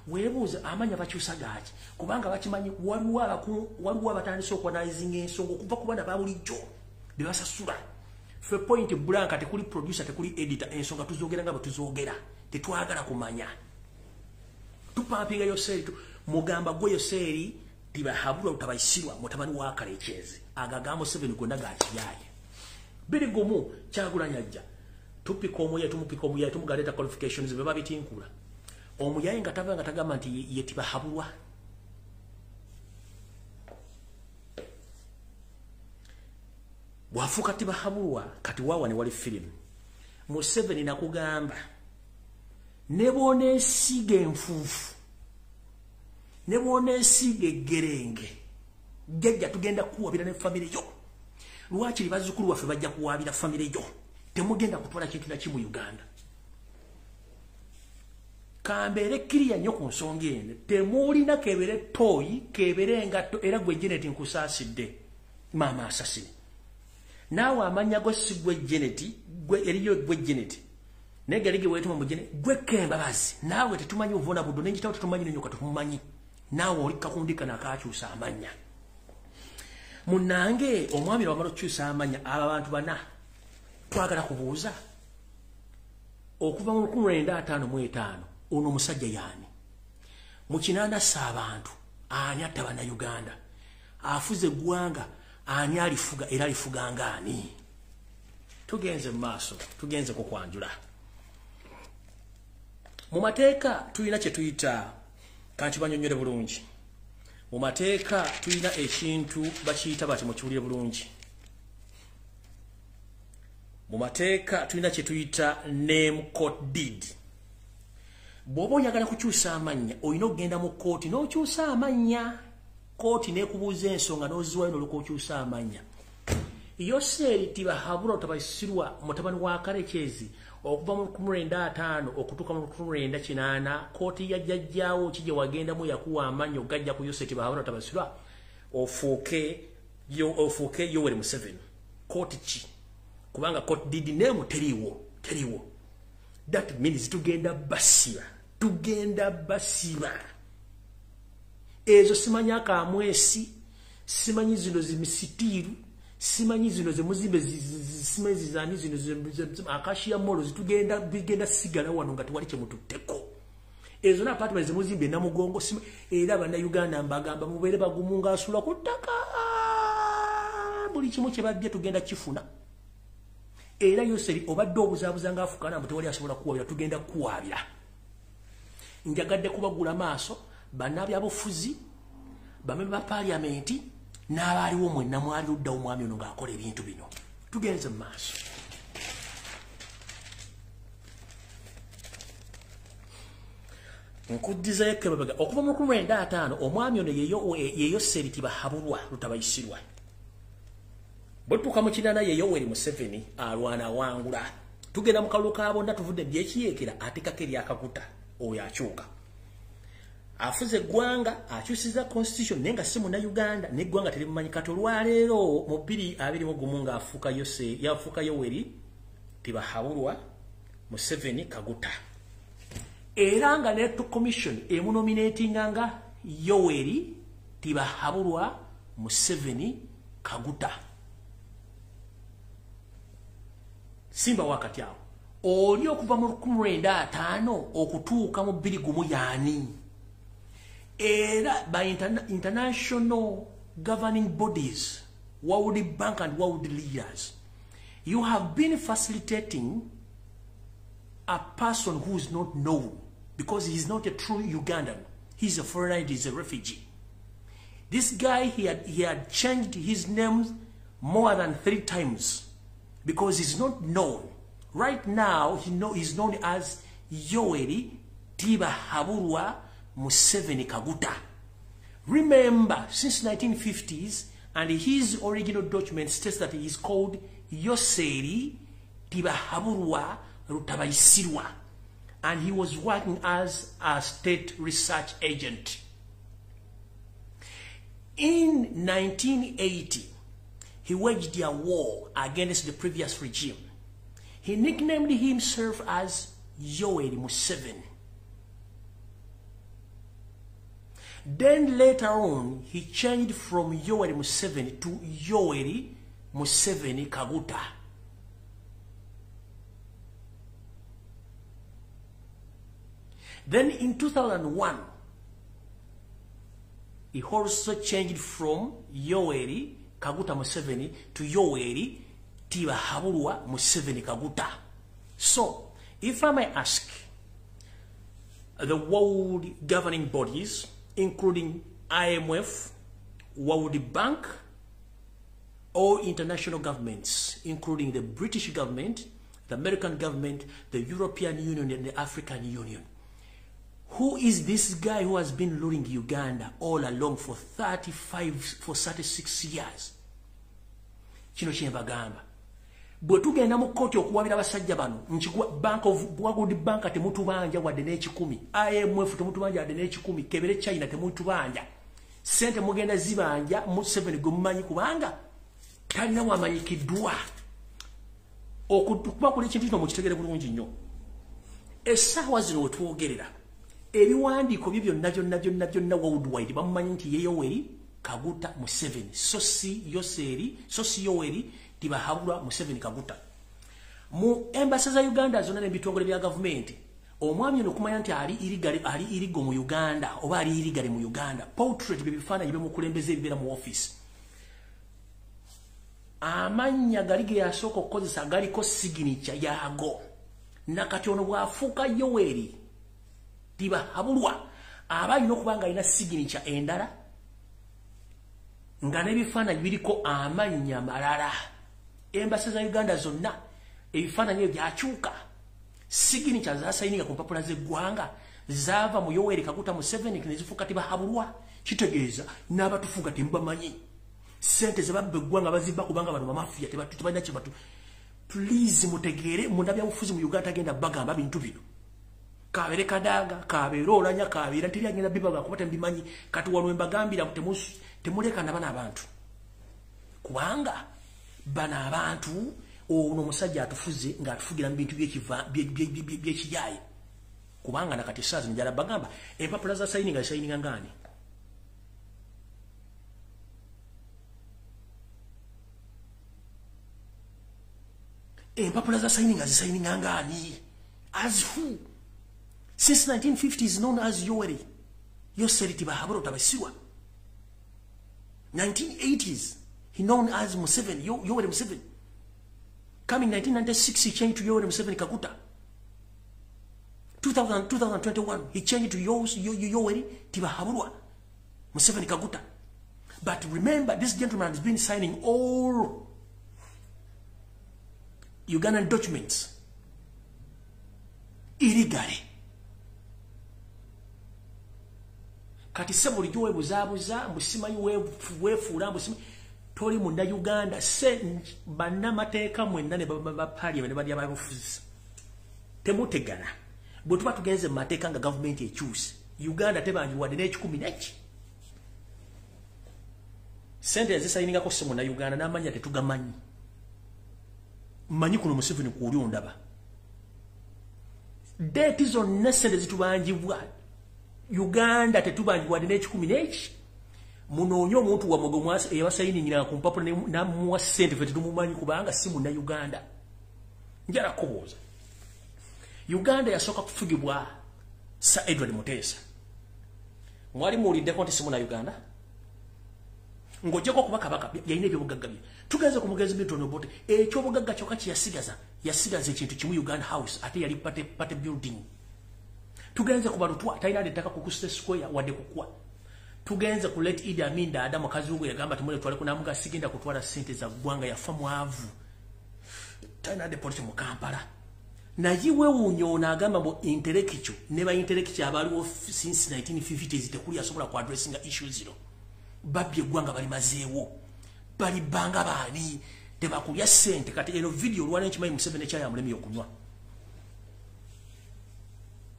weebuuza amanya bakyusa gaaki kubanga bakimanyi waliwo abatandise okuanalyzinga ensonga okuva ku bana babulijjo be basasula fe point blank tekuli producer tekuli editor ensonga tuzoogera nga bwe tuzoogera tetwagala kumanya tupampinga Yoseri mugamba gwe Yoseri tibahabulwa utabayisirwa mutabani wa Kalechezi agagamo 7 gonna gakiyaye birigomu Kyagulanyi ajja tupika omuyaye tumugaleta qualifications beba bitinkula omuyaye nga tavanga tagama nti ye tibahabulwa wafuka tibahabulwa kati wawa ne wali film mu 7 nakugamba nebone sige enfufu nebone sige gerenge jajja tugenda kuwabira ne family yo lwaki libazukulu waffe bajja kuwabira family yo temugenda kutwala kintu na kimu Uganda kambere kiriya nnyo ku nsonga ene temulina kebere toyi kebere engatto era gwe Janet nkusaasidde mama asasine nawe amanya go sigwe Janet gwe eriyo gwe Janet negerige wetu mujene gwe kembabazi nawe tetumanyi uvona budo nenjitawo tetumanyi nenyoka tumanyi nawe oli kakundika nakakyusa amanya munange omwami wamalo kyusa amanya abantu bana twagala kubuuza okuva mu 1955 ono musajja yani mu kinanda abantu ani atta Bannayuganda afuze gwanga ani alifuga era alifuga ngani tugenze maaso tugenze ko kwanjula mu mateeka tulina kye tuyita kanti banyonyole bulungi mu mateeka tulina ekintu bakiyita bati mukiwulire bulungi mu mateeka tulina kye tuyita name court deed bw'oba oyagala kukyusa amanya olina okugenda mu kooti n'okyusa amanya kooti n'ekubuuza ensonga n'oziwayo n'olyoka okyusa amanya Yoseri tibahabulwa lutabayisirwa mutabani wa Kalechezi okuva mu 1955 okutuuka mu 1980 kooti yajjajjaawo kije wagenda mu yakuwa amanya ogajja ku Yoseri tibahabulwa lutabayisirwa ofuuke Yoweri Museveni kooti ki kubanga court deed name teriwo that means tugenda basiba ezo simanya akamwesi simanyi zino zimisitiru simanyi zino zemuzimbe simezi zani zino akashia molo bigenda sigala wano nga tuwali kyemututteko ezo na apartment zemuzimbe namugongo era Bannayuganda mbagamba mubeere bagumunga asula ku ttaka buli kimu kye babye tugenda kifuna era Yoseri obadde obuzaabuza nga afukana mutewali asobola kuwabira tugenda kuwabira njagadde kubagula maaso bannabyabufuzi bamembe ba parliamenti n'abaaliwo mwenna mwali luddawo omwami ono ng'akola ebintu bino tugenze mu maaso nkuddizayo Kebabega okuva mu 1955 omwami ono ye Yoseri tibahabulwa lutabayisirwa bwetuuka mu kinana ye Yoweri Museveni alwana wangula tugenda mu kalulu ka bonna tuvudde byekiyekera atekako eryakakuta oyo akyuka afuze eggwanga akyusiza constitution naye nga si Munnayuganda n'eggwanga terimumanyi kati olwaleero mu 2021 ng'afuuka Yoweri tibahabulwa Museveni kaguta Eranga Electoral Commission emunominatinga nga Yoweri Tibahabulwa Museveni Kaguta. Simba wakati yao. Oli okuva mu 1905 okutuuka mu 20 yani. Era by international governing bodies, World Bank and world leaders, you have been facilitating a person who is not known because he is not a true Ugandan. He's a foreigner, he's a refugee. This guy, he had changed his name more than 3 times because he's not known. Right now, he's known as Yoweri Tibahabulwa Museveni Kaguta. Remember, since 1950s, and his original document states that he is called Yoseri Tibahabulwa Rutabaisirwa, and he was working as a state research agent. In 1980, he waged a war against the previous regime. He nicknamed himself as Yoweri Museveni. Then later on, he changed from Yoweri Museveni to Yoweri Museveni Kaguta. Then in 2001, he also changed from Yoweri Kaguta Museveni to Yoweri Tibahabulwa Museveni Kaguta. So, if I may ask, the world governing bodies, including IMF, World Bank, all international governments, including the British government, the American government, the European Union, and the African Union, who is this guy who has been ruling Uganda all along for 36 years? Kino kyembagamba. Bwe tugenda mu kkooti okuwabira abasajja bano, Bank of World Bank temutubanja wadde n'ekikumi, IMF temutubanja wadde n'ekikumi, kebere China temutubanja. Sente mugenda zibanja mu 7 gwe mumanyi kubanga talina wamanyikiddwa. Okuba kuli ekintu kino mukitegere bulungi nnyo. Essaawa zino we twogerera, ebiwandiiko byo byonna worldwide bamumanyi nti ye Yoweri Kaguta Museveni, so si Yoweri Tibahabulwa Museveni Kaguta. Mu embassy za Uganda zonna n'ebitongole bya gavumenti, omwami ono kumanya nti ali irigo mu Uganda oba ali irigale mu Uganda, portrait bibifaananyi bimukulembeze ebibeera mu office. Amannya gali ge yasooka okukozesa galiko signature yaago. Nakati ono bw'afuuka Yoweri Tibahabulwa aba alina okuba nga alina signature endala nga n'ebifaananyi biriko amannya malala. Embassy za Uganda zonna ebifaananyi ebyo byakyuka. Signature zaasayininga ku mpapula z'eggwanga zaava mu Yoweri Kaguta Museveni ne zifuuka Tibahabulwa. Kitegeeza n'abatufuga temubamanyi. Sente ze babba eggwanga bazibba kubanga bano bamafiya tebalina kye batu. Please mutegeere munnabyabufuzi mu Uganda agenda bagamba bintu bino. Kabere Kadaga, kabere Olanya, kabere teri agenda bibaga kuba tembimanyi. Kati wano embagambira temuleka na bana abantu. Kubanga bana abantu ono musajja atufuze nga atufugira mu bintu by'ekijayi. Kubanga nakati saazi njala bagamba empapula za sayininga ngani. Empapula za sayininga ngani. As who? Since 1950 is known as Yoweri Tibahabulwa Rutabaisirwa. 1980s, he known as Museveni, Yoweri Museveni. Coming 1996, he changed to Yoweri Museveni Kaguta. 2021, he changed to Yoweri Tibahabulwa Museveni Kaguta. But remember, this gentleman has been signing all Ugandan documents illegally. Kati sebo lijowe buzabuza mbusimanyi wefuula mbusimanyi toli munna Uganda se bannamateeka mwenna ne bapaliya ne bali ababufuzi temutegana bwe tuba tugenze mu mateeka nga gavumenti ekyuse Uganda tebanjiwadde n'ekikumi neki sente ezisayiningako se munna Uganda n'amanya tetugamanyi mmanyi kuno Museveni kuuli ondaba Date zonna sente zitubanjibwa Uganda tetubanjibwa n'ekikumi n'eki munoonye omuntu wamugo eyabasayiningira ku mpapula namuwa sente fe tetumumanyi kubanga si munna Uganda njala kubuuza Uganda yasooka kufugibwa Sir Edward Mutesa mwali muwuliddeko nti si munna Uganda ng'ojjako kuba kabaka yalina ebyobugagga bye tugenze ku mugezi Milton Obote ekyobugagga kyokka kyeyasigaza ekintu kimu Uganda House ate yali pate building tugenze ku balutwa talina ettaka ku Kusite Square wadde kukwa tugenze ku Let Idi Amin Dada mukazi we yagamba tumule twale kunamuga sigenda kutwala sente za ggwanga yafa mwavu talina deporte mu Kampala nayiwe wunyona agamba mu intellectual ne ba intellectual abaliwo since 1950s tekuli asobola ku addressing issues zino babye ggwanga bali mazeewo bali banga baani tebakulya sente kati eno video lwana nkimanyi Museveni ekyaya mulemi okunywa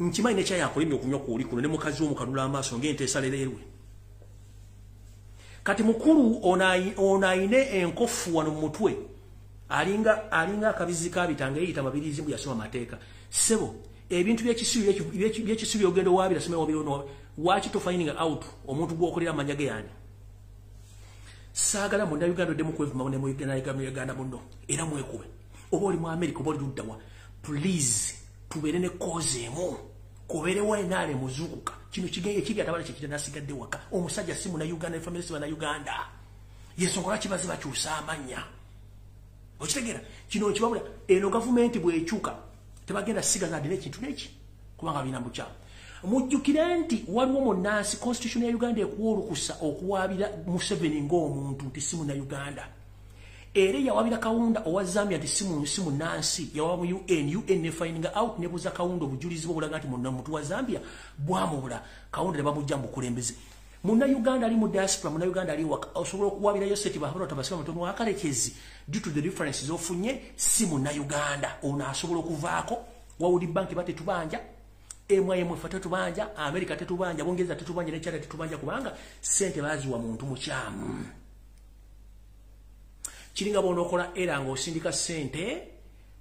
nkimanyi ekyaya akulemi okunywa kuuli kuno ne mukazi omukanula amaaso ng'ente esalererwe kati mukulu onaine enkofu wano mu mutwe alinga akabizi kabitanga eyita mabirizi mbu yasoma mateeka sebo ebintu by'ekisubi ogenda waabira somero wabiro waaki to finding out omuntu gwokolera amanya ge yani saagala munda Uganda demu kwevuma ne mu Uganda muno era mwekube oba oli mu America oba oli luddawa please tubeere ne cause emu kubere wainale muzukuka kino kigenge kiri atabala kye kitasigadde waka omusajja simu na Uganda family simu na Uganda yesongola kibazi bakyusa amanya okitegera kino kibabula eno government bwechuka tebagenda sigaza adine kintu neki kubanga bina mbucha mujjukire nti waliwo munansi constitution ya Uganda ekuwolukusa okuwabira Museveni ng'omuntu nti simu na Uganda ere yawabira Kaunda owa Zambia nti simu nansi yawa mu UN ne finding out nebuza Kaunda obujulizi bw'obulaga nti muntu wa Zambia bwamubula Kaunda ne bamujja mu kulembeze munna Uganda ali mu diaspora munna Uganda ali waka osobola okuwabira yoseti bahabona tabasika mutono akalekezi due to the differences ofunye simu na Uganda ona asobola okuvaako World Bank bate tubanja MYM fata tubanja America tetubanja bongeza tetubanja ne China tetubanja kubanga sente baziwa muntu mukyamu kiringa bono okola era ng'osindika sente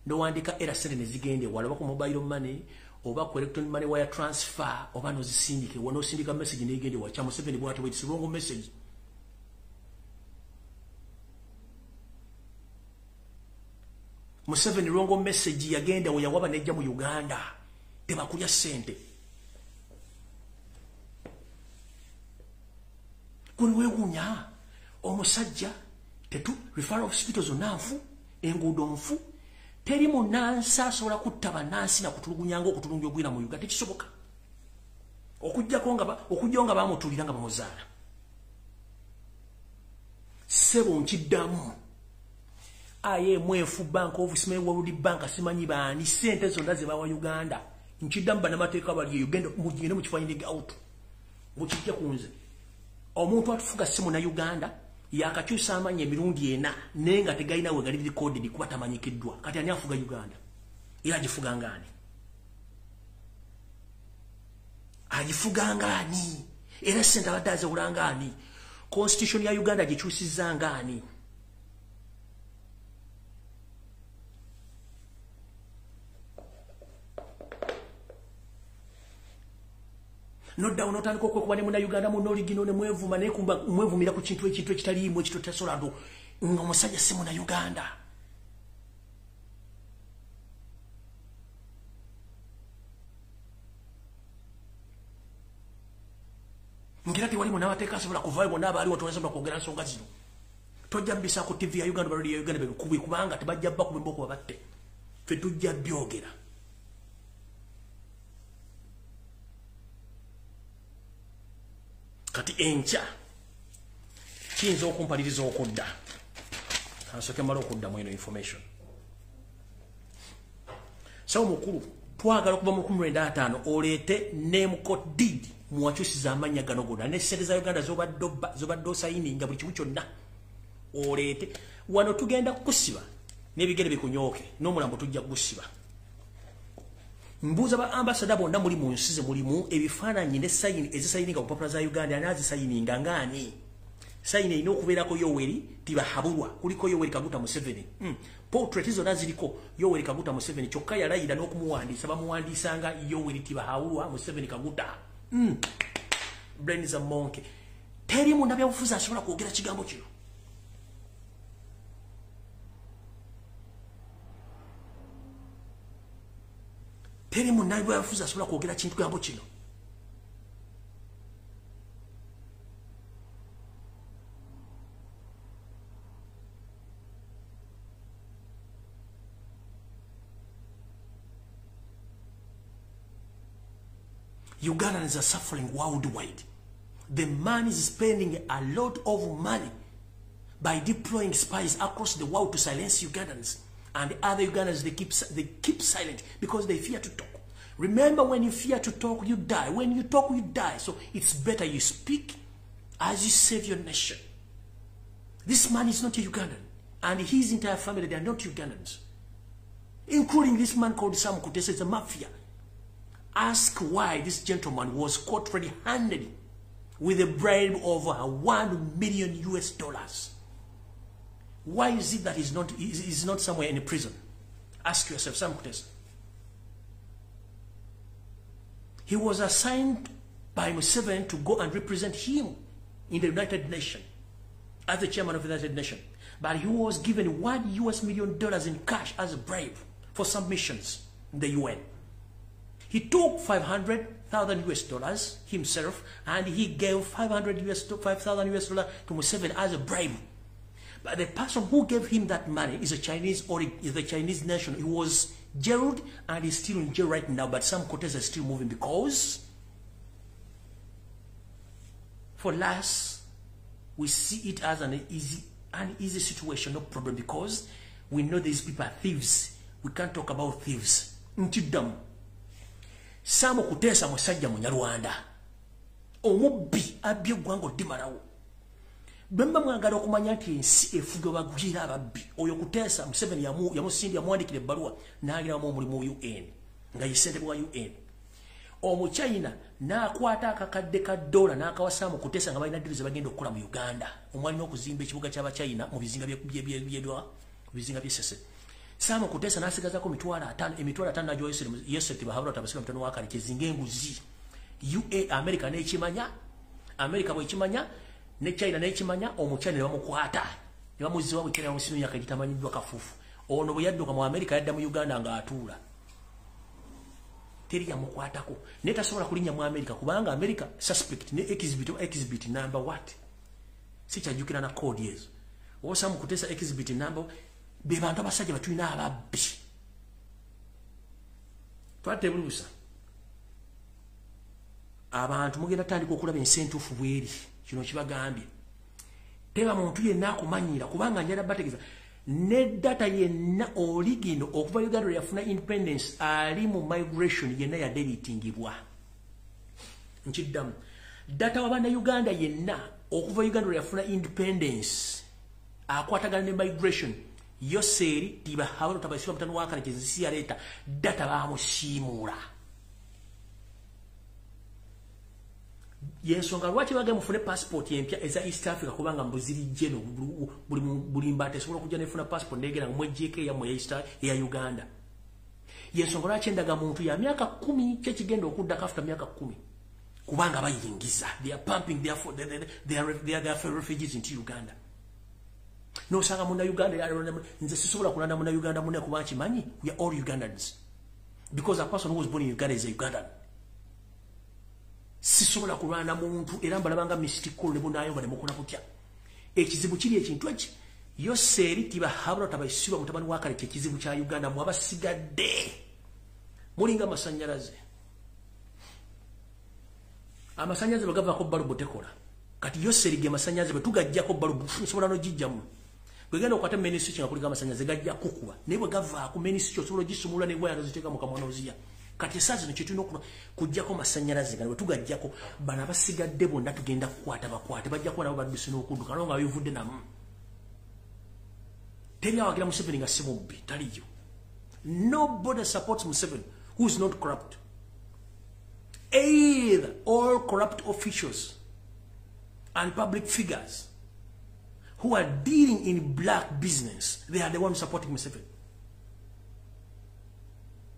ndowandika era sente ne zigende wala ku mobile money oba ku electronic money wire transfer oba nozisindike wano osindika message ne igende wacha Museveni bwati wait wrong message Museveni wrong message yagenda we yawaba nejja mu Uganda tebakulya sente kuri wegunya omusajja tetu referral hospitals onafu engudo nfu teri munansi asobola kutta nansi na kutulugunyanga okutulungi ogwira mu Uganda tekisoboka okujja nga bamutulira nga bamuzaala sebo nkiddamu IMF Bank of World Bank simanyi baani sente zonna ze bawa Uganda nkiddamu banamateeka bali Uganda mugende mu kifayining out mukijja kunze omuntu atufuga simu na Uganda yakakyusa amanya emirundi ena nenga tegalina we gali recorded kuba tamanyikiddwa kati ani afuga Uganda era agifuga ngani agifuga ngani era sente abadde ulangani constitution ya Uganda gikyusiza ngani no down not anko kwa ne muna Uganda mu origino ne mwevuma ne kumba mwevumira ku kintu ekitaliimo ekitotasolando ngomusajja simu na Uganda ngirati wali muna bateka asobola kuvayo bona abali watu kwogera nsonga zino tojja mbisa ku TV ya Uganda bali ya Uganda kubanga tebajja bba kubembo ko batte fe tujja byogera kati encha kiyinza okumpaliriza okudda asoke mala okudda mu eno information sawo mukulu twagala okuva mu 15 oleete name code deed muwakyusiza amanya gano gonna ne sente za Uganda zobadde osayininga buli kimu kyonna oleete wano tugenda kusiba n'ebigere bikunyooke n'omulambo tujja kusiba mbuza ba ambassador bonna muri mu nsize mulimu ebifaananyi ne sayini ezisayininga ku papula za Uganda anazi sayininga ngani sayina ino okubeerako Yoweri tibahabulwa kuliko Yoweri Kaguta Museveni portrait zonna ziriko Yoweri Kaguta Museveni kyokka yalayira n'okumuwandiisa bamuwandiisanga Yoweri tibahabulwa Museveni Kaguta brain is a monkey teri munnabyabufuzi asobola kwogera kigambo kino teri munnabyabufuzi asobola kwogera kintu kigambo kino Ugandans are suffering worldwide. The man is spending a lot of money by deploying spies across the world to silence Ugandans. And other Ugandans, they keep silent because they fear to talk. Remember, when you fear to talk, you die. When you talk, you die. So it's better you speak as you save your nation. This man is not a Ugandan. And his entire family, they are not Ugandans. Including this man called Sam Kutesa, it's a mafia. Ask why this gentleman was caught red-handed with a bribe of $1 million US. Why is it that he's not somewhere in a prison? Ask yourself, Sam Kutesa. He was assigned by Museveni to go and represent him in the United Nations as the chairman of the United Nations. But he was given $1 million in cash as a bribe for some missions in the UN. He took $500,000 US himself, and he gave $5,000 US to Museveni as a bribe. But the person who gave him that money is a Chinese or is the Chinese nation. He was jailed and he's still in jail right now. But Sam Kutesa is still moving because for us, we see it as an easy situation, no problem, because we know these people are thieves. We can't talk about thieves. Ntidam. Sam Kutesa musajja munyarwanda. Omubbi abye gwango dimarawo. Bemba mwagala okumanya nti ensi efuga bagwira ababbi. Oyo Kutesa Museveni yamusindi yamwandikira ebbaluwa n'agiramu omulimu mu UN. Nga yisente bwa UN. Omuchina n'akwata akakadde ka $1 n'akawa Sam Kutesa nga balina dirize bagenda okukola mu Uganda. Omwalina okuzimba ekibuga ky'Abachina mu bizinga bizinga by'esese. Sam Kutesa n'asigazako emitwalo 5 najwa Yosef bahabula tabasika mtono wakali kizinga enguzi. America n'ekimanya, America bw'ekimanya, ne China n'ekimanya, omuchina ne bamukwata. Ne bamuziwa bwekera mu sinu yakagitamanyiddwa kafufu. Ono bwe yadduka mu America yadda mu Uganda nga atuula. Teri yamukwatako. Ne tasobola kulinnya mu America kubanga America suspect ne exhibit number what? Sikyajjukira na code yezo. Sam Kutesa exhibit number be bantu abasajja batulina ababbi. Twate bulusa. Abantu mugenda tandika okulaba ensentufu bweri. Kino kibagambye. Teba muntu yenna akumanyira kubanga njala bategeza. Ne data yenna origino okuva Uganda yafuna independence ali mu migration yenna ya deletingibwa. Nchiddamu. Data wabana Uganda yenna okuva Uganda yafuna independence akwatagana ne migration. Yoseri tiba habalo tabasiwa mtanu wakana kizisi ya leta data bamushimura. Yensonga lwaki baga mufune passport yempya eza East Africa kubanga mbuziri jeno buli mbate sobola kujja nefuna passport ndege na mwejeke ya ya Uganda. Yensonga lwaki ndaga muntu ya myaka 10 kye kigenda okudda after myaka 10 kubanga bayingiza. They are pumping they are refugees into Uganda. No sanga muna Uganda nze sisobola kulanda muna Uganda muna kubanchi manyi. We are all Ugandans. Because a person who was born in Uganda is a Ugandan. Sisobola kulanda muntu era mbalabanga mystical ne bunayo bale mukuna kutya. Ekizibu kiri ekintu eki Yoseri tiba habula tabayisiba mutabani wakale ekizibu kya Uganda mu abasigadde. Mulinga masanyalaze. Amasanyaze bagava ko balubu tekola. Kati Yoseri ge masanyaze betugajja ko balubu sobola no jijjamu. Kwegenda okwata ministry kinga kulika amasanyaze gajja kukuba. Nebo gava ku ministry sobola gisumula ne bwa yaziteka mu kamwanozia. Kati sazi ne kitino kujja ko masanyalaze nga betugajja ko bana basigadde bonna tugenda kukwata bakwate bajja ko nabo badusina okudduka no nga bivudde namu. Teri awagira Museveni nga simubbi taliyo. Nobody supports Museveni who is not corrupt. Either all corrupt officials and public figures who are dealing in black business, they are the ones supporting Museveni.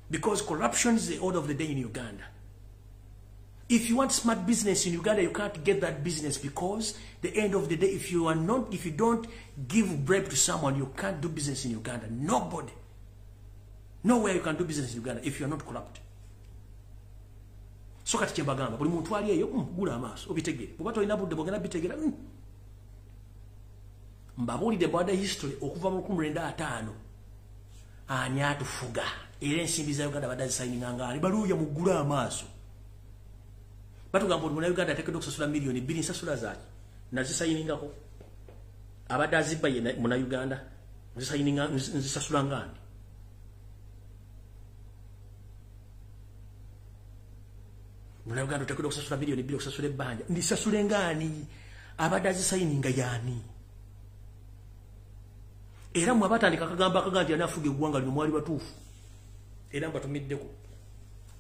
Because corruption is the order of the day in Uganda. If you want smart business in Uganda, you can't get that business because the end of the day, if you don't give bribe to someone, you can't do business in Uganda. Nobody. Nowhere you can do business in Uganda if you are not corrupt. So kati kyembagamba buli muntu ali eyo gula amaaso obitegere bwe bato ina budde bogena bitegera mbabulide bwada history okuva mu 1905 ani atufuga era ensimbi za Uganda badazi signing ngali baluya mu gula amaaso batugamba buli mu Uganda atekedde okusasula milioni 2 nsasula zaki nazisainingako abadazi baye mu Uganda nzisaininga nzisasula ngani Muna Uganda utekedo kusasula milioni 2 kusasula ebbanja ndisasule ngani abadazi sayininga yani era mwe abatandika kagamba kaganti anafuge gwanga lino mwali batufu era mbatumiddeko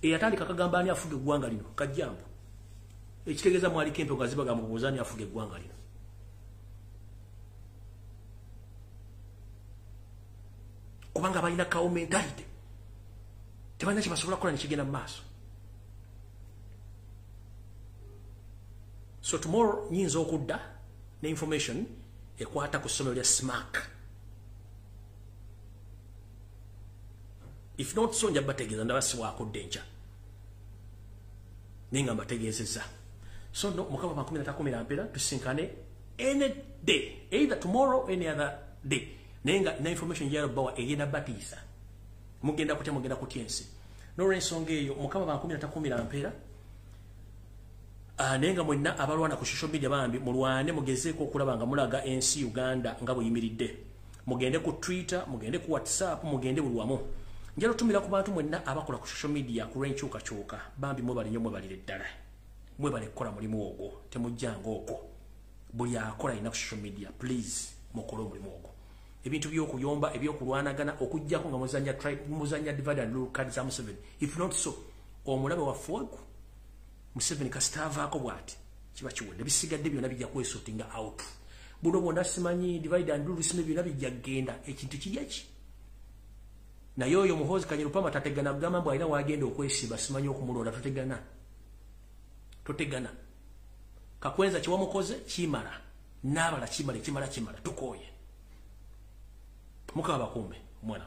eyatandika kagamba ani afuge gwanga lino kajjambo ekitegeza mwali kempe gazibaga mu buzani afuge gwanga lino kubanga balina kawo mentality tebana kibasobola kola nikigenda mu maaso. So tomorrow nyinza okudda ne information ekwata ku ssomero lya SMAC. If not so nja bategeeza ndabasiwaako ddenja ninga mbategeezezza. So no mukama 13 mpera tusinkane any day, either tomorrow or any other day. Nenga na information yaro bawa egenda batiisa mugenda kutya ensi n'olw'ensonga eyo mukama 13 mpera nenga mwenna abalwana ku social media bambi mulwane mugezeeko okulaba nga mulaga ensi Uganda nga buyimiridde mugende ku Twitter mugende ku WhatsApp mugende buli wamu njalo tumira ku bantu mwenna abakola ku social media ku renkyukakyuka bambi mwebale nnyo mwebalire ddala mwebale kukola mulimu ogwo temujjanga okwo buli akola ina ku social media please mukole omulimu ogwo ebintu by'okuyomba ebyokulwanagana okujjako nga muzanya divide and rule card za Museveni if not so omulabe waffe Museveni kasitavaako bwati kiba kiwedde bisigadde byonna bijja kwesortinga out buno bwonna simanyi divide and rule sime byonna bijja kgenda ekintu kirya ki naye oyo muhoozi Kanyerupama tategana kugamba mbu alina waagenda okwesiba simanyi okumulonda totegana Kakwenza kiwamukoze kimala n'abala kimala tukooye mukaba bakumbe mwana